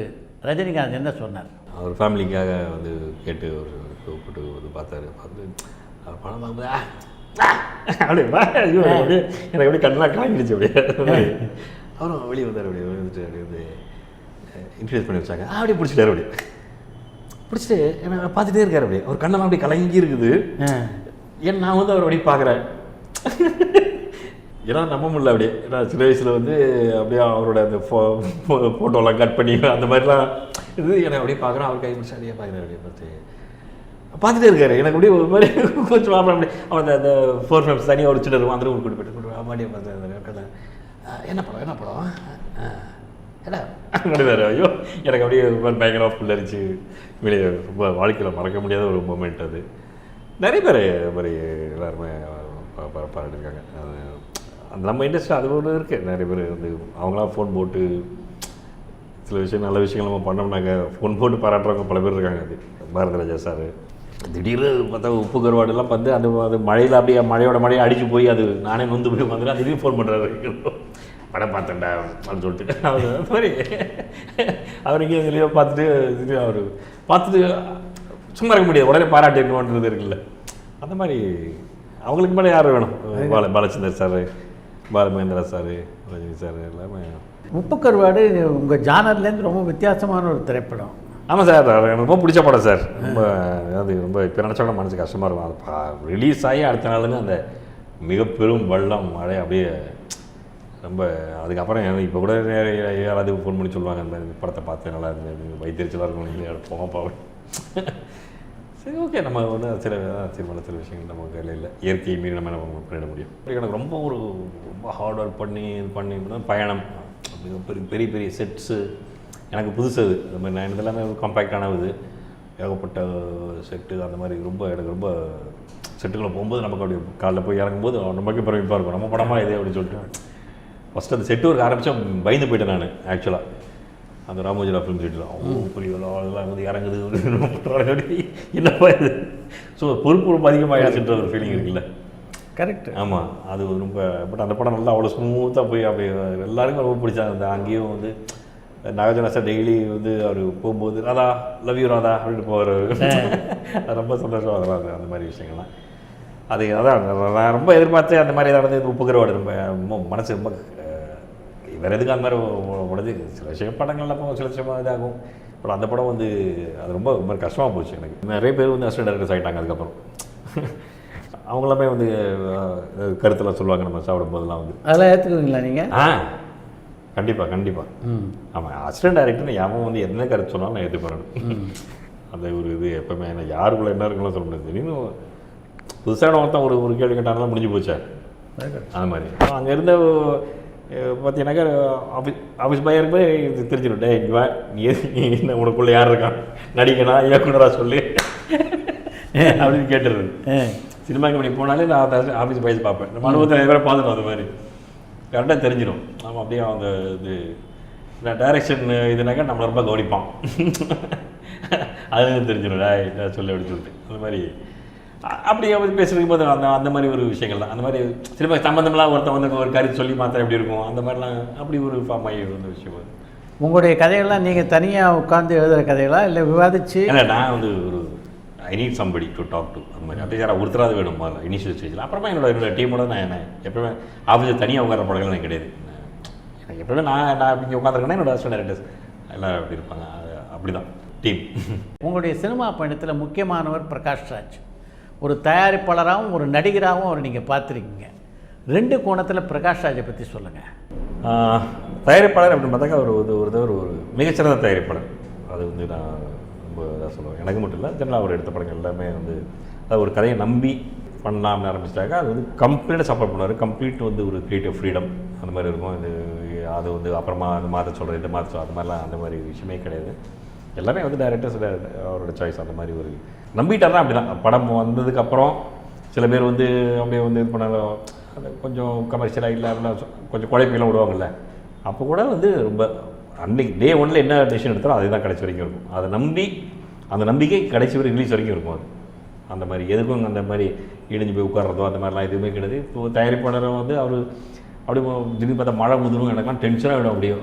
ரஜினிகாந்த் என்ன சொன்னார்? அவர் ஃபேமிலிக்காக வந்து கேட்டு ஒரு கூப்பிட்டு வந்து பார்த்தாரு. பார்த்து படம் பார்க்கும்போது அப்படியே எனக்கு அப்படியே கண்ணெலாம் கலங்கிடுச்சு. அப்படியே அவரும் வெளியே வந்தார். அப்படியே வந்துட்டு அப்படியே வந்து இன்ட்ரடியூஸ் பண்ணி வச்சாங்க. அப்படியே பிடிச்சிட்டு என்ன பார்த்துட்டே இருக்கார். அப்படியே அவர் கண்ணெல்லாம் அப்படியே கலங்கி இருக்குது. நான் வந்து அவர் அப்படியே பார்க்குறேன். ஏன்னா நம்ப முடியல. அப்படியே ஏன்னா சின்ன வயசில் வந்து அப்படியே அவரோட அந்த ஃபோட்டோலாம் கட் பண்ணி அந்த மாதிரிலாம் இது என்னை அப்படியே பார்க்குறேன். அவர் கை பிடிச்சி அப்படியே பார்க்குறேன். அப்படியே பார்த்துட்டே இருக்காரு. எனக்கு அப்படியே ஒரு மாதிரி கொஞ்சம் அப்படி அவன் அந்த 4 ஃப்ரெண்ட்ஸ் தனியாக ஒரு சின்ன அந்த ரூம் கூட்டு போய்ட்டு அப்படியே பார்த்தேன். என்ன படம் என்ன வேறு? ஐயோ, எனக்கு அப்படியே பயங்கரமாக புல்லரிச்சு வெளியே ரொம்ப வாழ்க்கையில் மறக்க முடியாத ஒரு மூமெண்ட் அது. நிறைய பேர் அது மாதிரி எல்லாருமே பாராட்டிருக்காங்க. அந்த நம்ம இண்டஸ்ட்ரி அது ஒன்று இருக்குது. நிறைய பேர் வந்து அவங்களாம் ஃபோன் போட்டு சில விஷயம் நல்ல விஷயங்கள் நம்ம பண்ணோம்னாங்க ஃபோன் போட்டு பாராட்டுறவங்க பல பேர் இருக்காங்க. அது பாரதிராஜா சார் திடீர்னு பார்த்தா உப்பு கருவாடுலாம் வந்து அது மழையில் அப்படியே மழையை அடித்து போய் அது நானே நொந்து போய் வந்துடும். திடீர்னு ஃபோன் பண்ணுறாரு, படம் பார்த்தேன்டா அப்படின்னு சொல்லிட்டு. அது மாதிரி அவர் இங்கே இதுலேயோ பார்த்துட்டு அவர் பார்த்துட்டு சும்மா இருக்க முடியாது, உடனே பாராட்டிடணுன்றது இருக்குல்ல. அந்த மாதிரி அவங்களுக்கு மேலே யார் வேணும்? Balachander sir, Balu Mahendra sir, Rajini sir எல்லாமே. உப்பு கருவாடு உங்கள் ஜானர்லேருந்து ரொம்ப வித்தியாசமான ஒரு திரைப்படம். ஆமாம் சார், எனக்கு ரொம்ப பிடிச்ச படம் சார். ரொம்ப இப்போ நினச்சா கூட மனசுக்கு கஷ்டமாக இருக்கும். அது ரிலீஸ் ஆகி அடுத்த நாளுங்க அந்த மிக பெரும் வெள்ளம் மழை அப்படியே ரொம்ப. அதுக்கப்புறம் இப்போ கூட யாராவது ஃபோன் பண்ணி சொல்லுவாங்க, அந்த படத்தை பார்த்து நல்லா இருந்தது, வைத்தியரிச்சலாக இருக்கும், நீங்கள் போகப்பா. சரி, ஓகே, நம்ம ஒன்று சில விஷயங்கள் நம்ம கையில் இல்லை. இயற்கையை மீறி நம்ம பண்ணிட முடியும். எனக்கு ரொம்ப ஹார்ட் ஒர்க் பண்ணி பயணம், பெரிய பெரிய செட்ஸு எனக்கு புதுசு. அது மாதிரி நான் இதெல்லாமே காம்பேக்டானது, ஏகப்பட்ட செட்டு. அந்த மாதிரி எனக்கு ரொம்ப செட்டுகளை போகும்போது நமக்கு அப்படி காலைல போய் இறங்கும்போது நமக்கு பிரமிப்பாக இருக்கும். நம்ம படமாக இதே அப்படின்னு சொல்லிட்டு ஃபஸ்ட்டு அந்த செட்டு ஒர்க் ஆரம்பித்தா பயந்து போயிட்டேன் நான். ஆக்சுவலாக அந்த ராமோஜிரா ஃபிலிம் செட்டில் அவ்வளோ பெரிய அதெல்லாம் வந்து இறங்குது என்னப்பா இது. ஸோ பொறுப்பு ரொம்ப அதிகமாகிடுச்சுன்ற ஒரு ஃபீலிங் இருக்குல்ல. கரெக்ட். ஆமாம், அது ரொம்ப. பட் அந்த படம் நல்லா அவ்வளோ ஸ்மூத்தாக போய் அப்படி எல்லாருக்கும் ரொம்ப பிடிச்சாங்க. அந்த அங்கேயும் வந்து நாகார்ஜுனா சார் டெய்லி வந்து அவர் போகும்போது ராதா லவ் யூ ராதா அப்படின்னு போவார். ரொம்ப சந்தோஷமாக அதெல்லாம் அந்த மாதிரி விஷயங்கள்லாம். அதான் நான் ரொம்ப எதிர்பார்த்து அந்த மாதிரி நடந்து உப்பு கருவாடு ரொம்ப மனசு ரொம்ப வேறு எதுக்கு அந்த மாதிரி உடஞ்சி. சில விஷயம் படங்கள்லாம் போகும், சில விஷயமாக இதாகும். பட் அந்த படம் வந்து அது ரொம்ப ரொம்ப கஷ்டமாக போச்சு எனக்கு. நிறைய பேர் வந்து அசிஸ்டன்ட் டைரக்டர்ஸ் ஆகிட்டாங்க. அதுக்கப்புறம் அவங்களாமே வந்து கருத்தெல்லாம் சொல்லுவாங்க நம்ம சாப்பிடும் போதெல்லாம் வந்து. அதெல்லாம் ஏற்றுக்குவீங்களா நீங்கள்? கண்டிப்பாக. ஆமாம், அசிஸ்டன்ட் டைரக்டர்னு யாரும் வந்து என்ன கருத்து சொன்னாலும் நான் ஏற்றுக்கிறேன். அந்த ஒரு இது எப்போவுமே என்ன யாருக்குள்ளே என்ன இருக்குன்னு சொல்ல முடியாது. திடீர்னு புதுசான ஒருத்தன் ஒரு கேள்வி கேட்டாலும் முடிஞ்சு போச்சா அந்த மாதிரி. அங்கே இருந்த பார்த்தீங்கன்னாக்கா ஆஃபீஸ் பாய் இருக்கும்போது இது தெரிஞ்சிடும். நீ என்ன உனக்குள்ளே யார் இருக்கான், நடிகனா இயக்குனராக சொல்லி அப்படின்னு கேட்டுருது. சினிமா கம்பெனி போனாலே நான் ஆஃபீஸ் பாய்ஸ் பார்ப்பேன். நம்ம அனுபவத்தை நிறைய பேரை பார்த்துட்டோம். அது மாதிரி கரெக்டாக தெரிஞ்சிடும். நம்ம அப்படியே அந்த இது நான் டைரக்ஷன் இதுனாக்கா நம்மளை ரொம்ப கவனிப்பான். அது தெரிஞ்சிடும் சொல்லி அப்படின்னு சொல்லிட்டு அந்த மாதிரி. அப்படி அவர் பேசுறதுக்கு போது அந்த மாதிரி ஒரு விஷயங்கள் தான். அந்த மாதிரி திரும்ப சம்மந்தமெல்லாம் ஒருத்தன் வந்து ஒரு கருத்து சொல்லி மாத்திரம் எப்படி இருக்கும் அந்த மாதிரிலாம் அப்படி ஒரு ஃபார்ம் ஆகி வந்த விஷயம் அது. உங்களுடைய கதைகள்லாம் நீங்கள் தனியாக உட்காந்து எழுதுகிற கதைகளா இல்லை விவாதிச்சு? இல்லை, நான் வந்து ஒரு I need somebody to talk to அந்த மாதிரி அப்படி யாராவது ஒருத்தராது வேணும் முதல்ல இனிஷியல் ஸ்டேஜில். அப்புறமா என்னோட டீமோட நான் என்ன எப்பவுமே ஆஃபீஸில் தனியாக உட்கார படங்கள் எனக்கு கிடையாது. எனக்கு எப்பவுமே நான் இங்கே உட்காந்துருக்கேன்னா என்னோட அசிஸ்டன்ட் டைரக்டர்ஸ் எல்லோரும் அப்படி இருப்பாங்க. அப்படி தான் டீம். உங்களுடைய சினிமா பயணத்தில் முக்கியமானவர் பிரகாஷ் ராஜ். ஒரு தயாரிப்பாளராகவும் ஒரு நடிகராகவும் அவர் நீங்கள் பார்த்துருக்கீங்க. 2 கோணத்தில் பிரகாஷ் ராஜை பற்றி சொல்லுங்கள். தயாரிப்பாளர் அப்படின்னு பார்த்தாக்கா ஒரு மிகச்சிறந்த தயாரிப்பாளர். அது வந்து நான் ரொம்ப இதாக சொல்லுவேன். எனக்கு மட்டும் இல்லை, ஜெனரலாக அவர் எடுத்த படங்கள் எல்லாமே வந்து அது ஒரு கதையை நம்பி பண்ணலாம்னு ஆரம்பிச்சிட்டாக்கா அது வந்து கம்ப்ளீட்டாக சப்போர்ட் பண்ணுவார். கம்ப்ளீட் வந்து ஒரு க்ரியேட்டிவ் ஃப்ரீடம் அந்த மாதிரி இருக்கும். அது வந்து அப்புறமா அந்த மாற்ற சொல்கிற இந்த மாற்ற அது மாதிரிலாம் அந்த மாதிரி விஷயமே கிடையாது. எல்லாமே வந்து டைரக்டர்ஸ் அவரோட சாய்ஸ். அந்த மாதிரி ஒரு நம்பிட்டாருன்னா அப்படி தான். படம் வந்ததுக்கப்புறம் சில பேர் வந்து அப்படியே வந்து இது பண்ணாலும் அது கொஞ்சம் கமர்ஷியலாக இல்லை அப்படின்னா கொஞ்சம் குழப்பெல்லாம் விடுவாங்கள்ல. அப்போ கூட வந்து ரொம்ப அன்றைக்கி டே 1 என்ன டெசிஷன் எடுத்தாலும் அதுதான் கடைசி வரைக்கும் இருக்கும். அதை நம்பி அந்த நம்பிக்கை கடைசி வரைக்கும் ரிலீஸ் வரைக்கும் இருக்கும். அது அந்த மாதிரி எதுக்கும் அந்த மாதிரி இடிஞ்சு போய் உட்கார்றதோ அந்த மாதிரிலாம் எதுவுமே கிடையாது. இப்போ தயாரிப்பாளரும் வந்து அவர் அப்படி திடீர்னு பார்த்தா மழை ஊதுணும் எனக்குலாம் டென்ஷனாக விடும். அப்படியே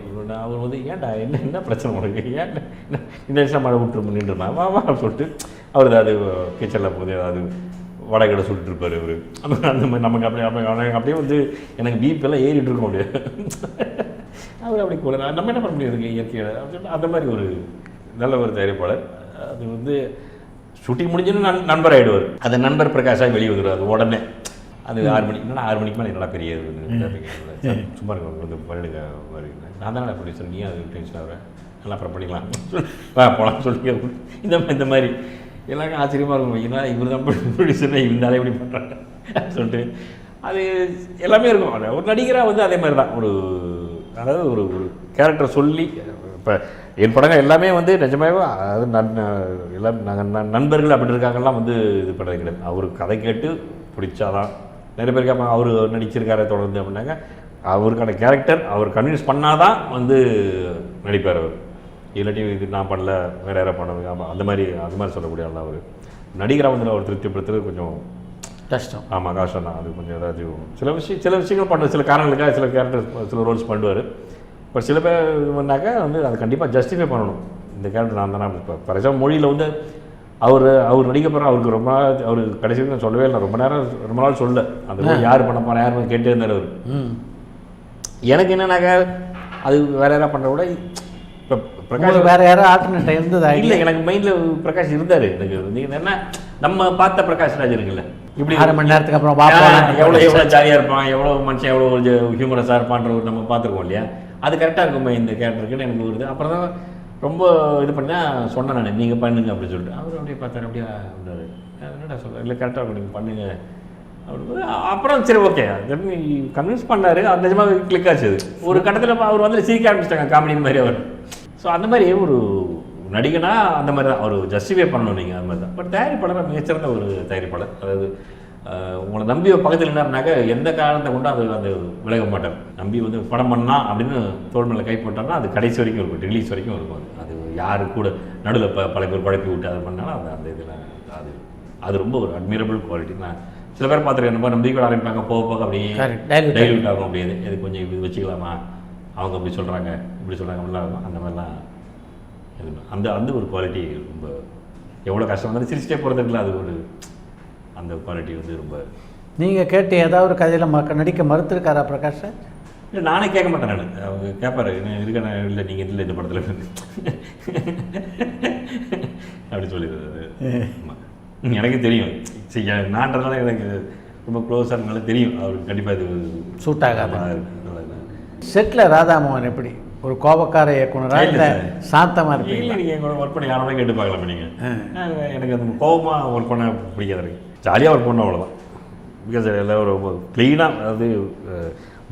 அவர் வந்து ஏன்டா என்ன பிரச்சனை உனக்கு, ஏன் இந்த நிமிஷம் மழை விட்டு நின்றுமா வா சொல்லிட்டு அவர் அது கிச்சனில் போகுது அது வடகடை சொல்லிட்டு இருப்பார் அவர். அந்த மாதிரி நமக்கு அப்படியே வந்து எனக்கு பிபியெல்லாம் ஏறிட்டு இருக்கோம். அப்படியே அவர் அப்படி கூட நம்ம என்ன பண்ண முடியாது இயற்கையோட. அந்த மாதிரி ஒரு நல்ல ஒரு தயாரிப்பாளர். அது வந்து ஷூட்டிங் முடிஞ்சுன்னு நண்பர் ஆகிடுவார். அந்த நண்பர் பிரகாஷாக வெளியே வந்துடுவார். அது உடனே அது 6 மணிக்கு என்னன்னா 6 மணிக்கு மேலே என்னடா பெரிய சும்மா வந்து பண்ணிடுங்க வருவீங்க. நான் தானே ப்ரொடியூசர், நீ அது டென்ஷன் ஆகிறேன் நல்லா அப்புறம் பண்ணிக்கலாம் போகலான்னு சொல்லி இந்த மாதிரி எல்லாருக்கும் ஆச்சரியமாக இருக்கும். ஏன்னா இவர் தான் ப்ரொடியூசர் இருந்தாலே எப்படி பண்ணுறாங்க சொல்லிட்டு அது எல்லாமே இருக்கும். ஒரு நடிகராக வந்து அதே மாதிரி தான் ஒரு அதாவது ஒரு கேரக்டர் சொல்லி இப்போ என் படங்கள் எல்லாமே வந்து நிஜமாகவே அது எல்லாம் நாங்கள் நண்பர்கள் அப்படி இருக்காங்கலாம் வந்து இது பண்ணுறது கிடையாது. அவர் கதை கேட்டு பிடிச்சாதான் நிறைய பேருக்கு அப்போ அவர் நடிச்சிருக்காரு தொடர்ந்து அப்படின்னாங்க அவருக்கான கேரக்டர் அவர் கன்வின்ஸ் பண்ணாதான் வந்து நடிப்பார். அவர் இல்லாட்டி இது நான் பண்ணல வேறு யாராவது பண்ண அந்த மாதிரி சொல்லக்கூடிய ஆள் அவர். நடிகராக வந்து அவர் திருப்திப்படுத்துறது கொஞ்சம் கஷ்டம். ஆமாம், கஷ்டம் தான். அது கொஞ்சம் ஏதாச்சும் சில விஷயங்கள் பண்ணுவார். சில காரணங்களுக்காக சில கேரக்டர் சில ரோல்ஸ் பண்ணுவார். இப்போ சில பேர் இது பண்ணாக்கா வந்து அதை கண்டிப்பாக ஜஸ்டிஃபை பண்ணணும். இந்த கேரக்டர் நான் தானே இப்போ ஃபார் எக்ஸாம்பிள் மொழியில் வந்து அவர் நடிக்க போகிற அவருக்கு ரொம்ப நாள் அவர் கடைசி வரைக்கும் சொல்லவே இல்லை. ரொம்ப நாள் சொல்ல அந்த யார் பண்ண போகிறேன் யார் கேட்டே இருந்தார் அவர். எனக்கு என்னன்னாக்கா அது வேறு யாராவது பண்ணுற கூட இப்போ பிரகாஷ் வேறு யாராவது ஆல்டர்னேட் இருந்ததா? இல்லை, எனக்கு மைண்டில் பிரகாஷ் இருந்தார். எனக்கு என்ன நம்ம பார்த்த பிரகாஷ் ராஜ் இருக்குல்ல இப்படி 6 மணி நேரத்துக்கு அப்புறம் எவ்வளோ ஜாலியாக இருப்பான், எவ்வளோ மனுஷன் எவ்வளோ ஹியூமரஸாக இருப்பான்ற ஒரு நம்ம பார்த்துருக்கோம் இல்லையா. அது கரெக்டாக இருக்குமே இந்த கேரக்டருக்குன்னு எனக்கு வருது. அப்புறம் தான் ரொம்ப இது பண்ணால் சொன்னேன் நான் நீங்கள் பண்ணுங்க அப்படின்னு சொல்லிட்டு அவர் அப்படியே பார்த்தாரு. அப்படியே இருந்தார். என்னடா சொல்ல இல்லை கரெக்டாக இருக்கும் நீங்கள் பண்ணுங்க அப்படின்னு. அப்புறம் சரி ஓகே கன்வின்ஸ் பண்ணார். அது நிஜமாக கிளிக் ஆச்சு. ஒரு கட்டத்தில் அவர் வந்து சிரிக்க ஆரம்பிச்சிட்டாங்க காமெடி மாதிரி அவர். ஸோ அந்த மாதிரி ஒரு நடிகனா அந்த மாதிரி தான் அவர் ஜஸ்டிஃபை பண்ணணும் நீங்கள் அந்த மாதிரி தான். பட் தயாரிப்பாளர் மிகச்சிறந்த ஒரு தயாரிப்பாளர். அதாவது உங்களை நம்பி பக்கத்தில் என்னாருனாக்க எந்த காரணத்தை கொண்டு அது விலக மாட்டார். நம்பி வந்து படம் பண்ணால் அப்படின்னு தோல் மேலே கை போட்டார்னா அது கடைசி வரைக்கும் இருக்கும், ரிலீஸ் வரைக்கும் இருக்கும். அது யாரு கூட நடுவில் பல பேர் குழப்பி விட்டு அதை பண்ணாலும் அந்த இதில் அது ரொம்ப ஒரு அட்மிரபிள் குவாலிட்டி. நான் சில பேர் பார்த்துருக்கேன். நம்ம நம்பிக்கையோட ஆரம்பிப்பாங்க, போக அப்படியே டைல்யூட் ஆகும். அப்படியே இது கொஞ்சம் இது வச்சுக்கலாமா, அவங்க அப்படி சொல்கிறாங்க இப்படி சொல்கிறாங்க அப்படிலாம் இருக்கும். அந்த மாதிரிலாம் அந்த ஒரு குவாலிட்டி ரொம்ப எவ்வளோ கஷ்டம் வந்து சிரிச்சிட்டே போகிறதுக்குல அது ஒரு அந்த குவாலிட்டி வந்து ரொம்ப. நீங்கள் கேட்டு ஏதாவது கதையில் நடிக்க மறுத்துருக்காரா பிரகாஷ்? இல்லை, நானே கேட்க மாட்டேன். நான் அவங்க கேட்பாரு என்ன இருக்க இல்லை நீங்கள் இல்லை இந்த படத்தில் அப்படி சொல்லிடுறது. எனக்கு தெரியும் நான்றதுனால எனக்கு ரொம்ப க்ளோஸாக இருந்தாலும் தெரியும் அவருக்கு கண்டிப்பாக இது சூட் ஆகாது. செட்டில் ராதாமோகன் எப்படி ஒரு கோபக்கார இயக்குனராக இல்லை சாந்தமாக இருப்பீங்க? இல்லை, நீங்கள் எங்களோட ஒர்க் பண்ணி யாரும் கேட்டு பார்க்கலாமே நீங்கள். எனக்கு அந்த கோபமாக ஒர்க் பண்ண பிடிக்காது. எனக்கு ஜாலியாக ஒர்க் பண்ணோம் அவ்வளோதான். பிகாஸ் எல்லாம் ரொம்ப க்ளீனாக அதாவது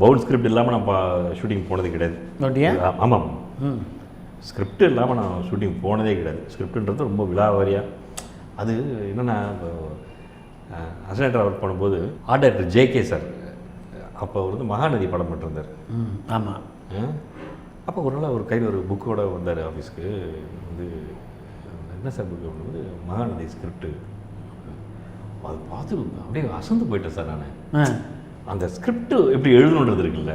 பவுல் ஸ்கிரிப்ட் இல்லாமல் நான் ஷூட்டிங் போனது கிடையாது. ஆமாம், ஸ்கிரிப்ட் இல்லாமல் நான் ஷூட்டிங் போனதே கிடையாது. ஸ்கிரிப்டுன்றது ரொம்ப விழாவாரியாக. அது என்னென்னா அசிஸ்டன்ட் ஒர்க் பண்ணும்போது ஆர்ட் டைரக்டர் ஜேகே சார் அப்போ அவர் வந்து மகாநதி படம் பண்ணிருந்தார். ஆமாம். அப்போ ஒரு நாள் அவர் கையில் ஒரு புக்கோடு வந்தார் ஆஃபீஸ்க்கு. வந்து என்ன சார் புக்கு வந்து மகாநதி ஸ்கிரிப்டு அது பார்த்து அப்படியே அசந்து போயிட்டேன் சார் நான். ஆ அந்த ஸ்கிரிப்ட் எப்படி எழுதணுன்றது இருக்குல்ல,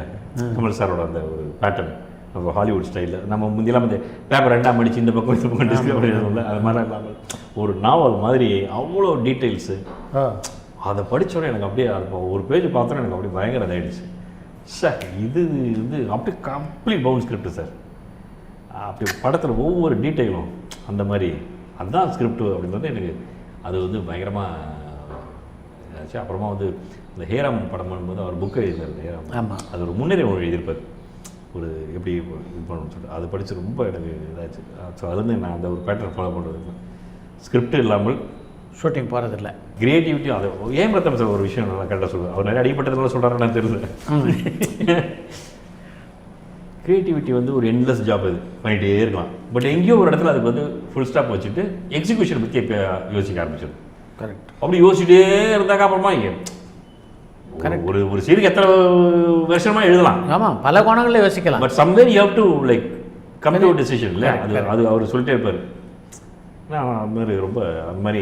கமல் சாரோட அந்த ஒரு பேட்டர்ன், நம்ம ஹாலிவுட் ஸ்டைலில் நம்ம முந்தியெல்லாம் வந்து பேப்பர் 2ஆம் அடிச்சு இந்த பக்கம் இந்த பக்கம் டிஸ்கவர் எழுதணும்ல, அது மாதிரிலாம் இல்லாமல் ஒரு நாவல் மாதிரி அவ்வளோ டீட்டெயில்ஸு. அதை படித்தோன்னே எனக்கு அப்படியே ஒரு பேஜ் பார்த்தோன்னே எனக்கு அப்படியே பயங்கர இதாகிடுச்சு. சார் இது வந்து அப்படியே கம்ப்ளீட் பவுண்ட் ஸ்கிரிப்ட் சார். அப்படி படத்தில் ஒவ்வொரு டீட்டெயிலும் அந்த மாதிரி அதுதான் ஸ்கிரிப்ட் அப்படின்றது எனக்கு அது வந்து பயங்கரமாக ஆச்சு. அப்புறமா வந்து இந்த ஹேராம் படம் பண்ணும்போது அவர் புக் எழுதினார் ஹேராம். ஆமாம், அது ஒரு முன்னேறி எழுதியிருப்பார், ஒரு எப்படி இது பண்ணணும்னு சொல்லிட்டு. அதை படித்து ரொம்ப எனக்கு இதாச்சு. ஸோ அதுலேருந்து நான் அந்த ஒரு பேட்டர்ன் ஃபாலோ பண்ணுறது, ஸ்கிரிப்ட் இல்லாமல் ஷூட்டிங் போகிறதில்ல. கிரியேட்டிவிட்டி அது ஏன் பிரதம் சார் ஒரு விஷயம் நல்லா கரெக்டாக சொல்லுவேன். அவர் நிறைய அடிப்பட்டதுனால சொல்கிறாருன்னு தெரியல. க்ரியேட்டிவிட்டி வந்து ஒரு என்லெஸ் ஜாப், இது பண்ணிகிட்டே இருக்கலாம். பட் எங்கேயோ ஒரு இடத்துல அதுக்கு வந்து ஃபுல் ஸ்டாப் வச்சுட்டு எக்ஸிக்யூஷன் பற்றி இப்போ யோசிக்க ஆரம்பிச்சிடும். கரெக்ட். அப்படி யோசிச்சுட்டே இருந்தாக்கா அப்புறமா ஒரு ஒரு சீனுக்கு எத்தனை வருஷமாக எழுதலாம். ஆமாம், பல கோணங்களில் யோசிக்கலாம். But somewhere you have to like come to decision இல்லை. அது அவர் சொல்லிட்டே இருப்பார். அது மாதிரி ரொம்ப அந்த மாதிரி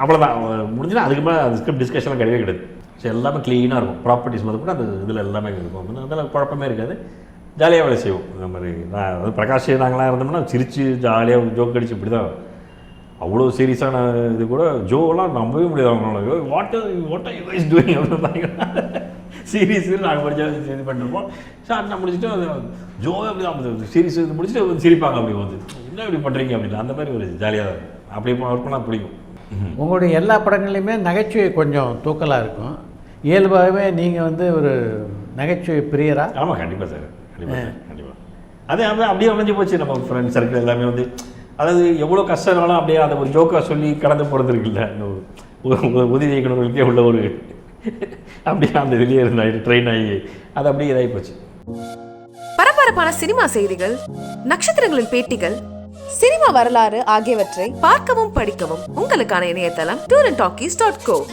அவ்வளோதான் முடிஞ்சுன்னா அதுக்கு மேலே அந்த ஸ்கிரிப்ட் டிஸ்கஷன்லாம் கிடையவே கிடையாது. ஸோ எல்லாமே க்ளீனாக இருக்கும். ப்ராப்பர்ட்டிஸ் முதல் கூட அந்த இதில் எல்லாமே இருக்கும். அதெல்லாம் குழப்பமே இருக்காது. ஜாலியாக வேலை செய்வோம். இந்த மாதிரி நான் வந்து பிரகாஷ் நாங்களாம் இருந்தோம்னா சிரித்து ஜாலியாக ஜோக் அடிச்சு இப்படி தான். அவ்வளோ சீரியஸான இது கூட ஜோலாம் நம்பவே முடியாது. அவங்களோட வாட் யூ கைஸ் டூயிங் அப்படின்னு சீரியஸ் நாங்கள் படித்தா இது பண்ணிருப்போம். சார் நான் முடிச்சுட்டு அது ஜோவே அப்படி தான் சீரியஸ் இது முடிச்சுட்டு சிரிப்பாங்க. அப்படி வந்து என்ன இப்படி பண்ணுறீங்க அப்படின்னு அந்த மாதிரி ஒரு ஜாலியாக இருக்கும். அப்படி ஒர்க்லாம் பிடிக்கும். உங்களுடைய எல்லா படங்கள்லையுமே நகைச்சுவை கொஞ்சம் தூக்கலாக இருக்கும். இயல்பாகவே நீங்கள் வந்து ஒரு நகைச்சுவை பிரியரா? ஆமாம், கண்டிப்பாக சார், கண்டிப்பாக கண்டிப்பாக. அது அப்படியே அமைஞ்சு போச்சு. நம்ம ஃப்ரெண்ட்ஸ் சர்க்கிள் எல்லாமே வந்து அதாவது எவ்வளோ கஷ்டங்களும் அப்படியே அதை ஒரு ஜோக்காக சொல்லி கடந்து போகிறது இருக்குல்ல. இந்த உதவி இயக்குநர்களுக்கே உள்ள ஒரு அப்படியே அந்த வெளியே இருந்தாங்க ட்ரெயின் ஆகி அது அப்படியே இதாகி போச்சு. பரபரப்பான சினிமா செய்திகள், நட்சத்திரங்களின் பேட்டிகள், சினிமா வரலாறு ஆகியவற்றை பார்க்கவும் படிக்கவும் உங்களுக்கான இணையதளம் tourantalkies.co.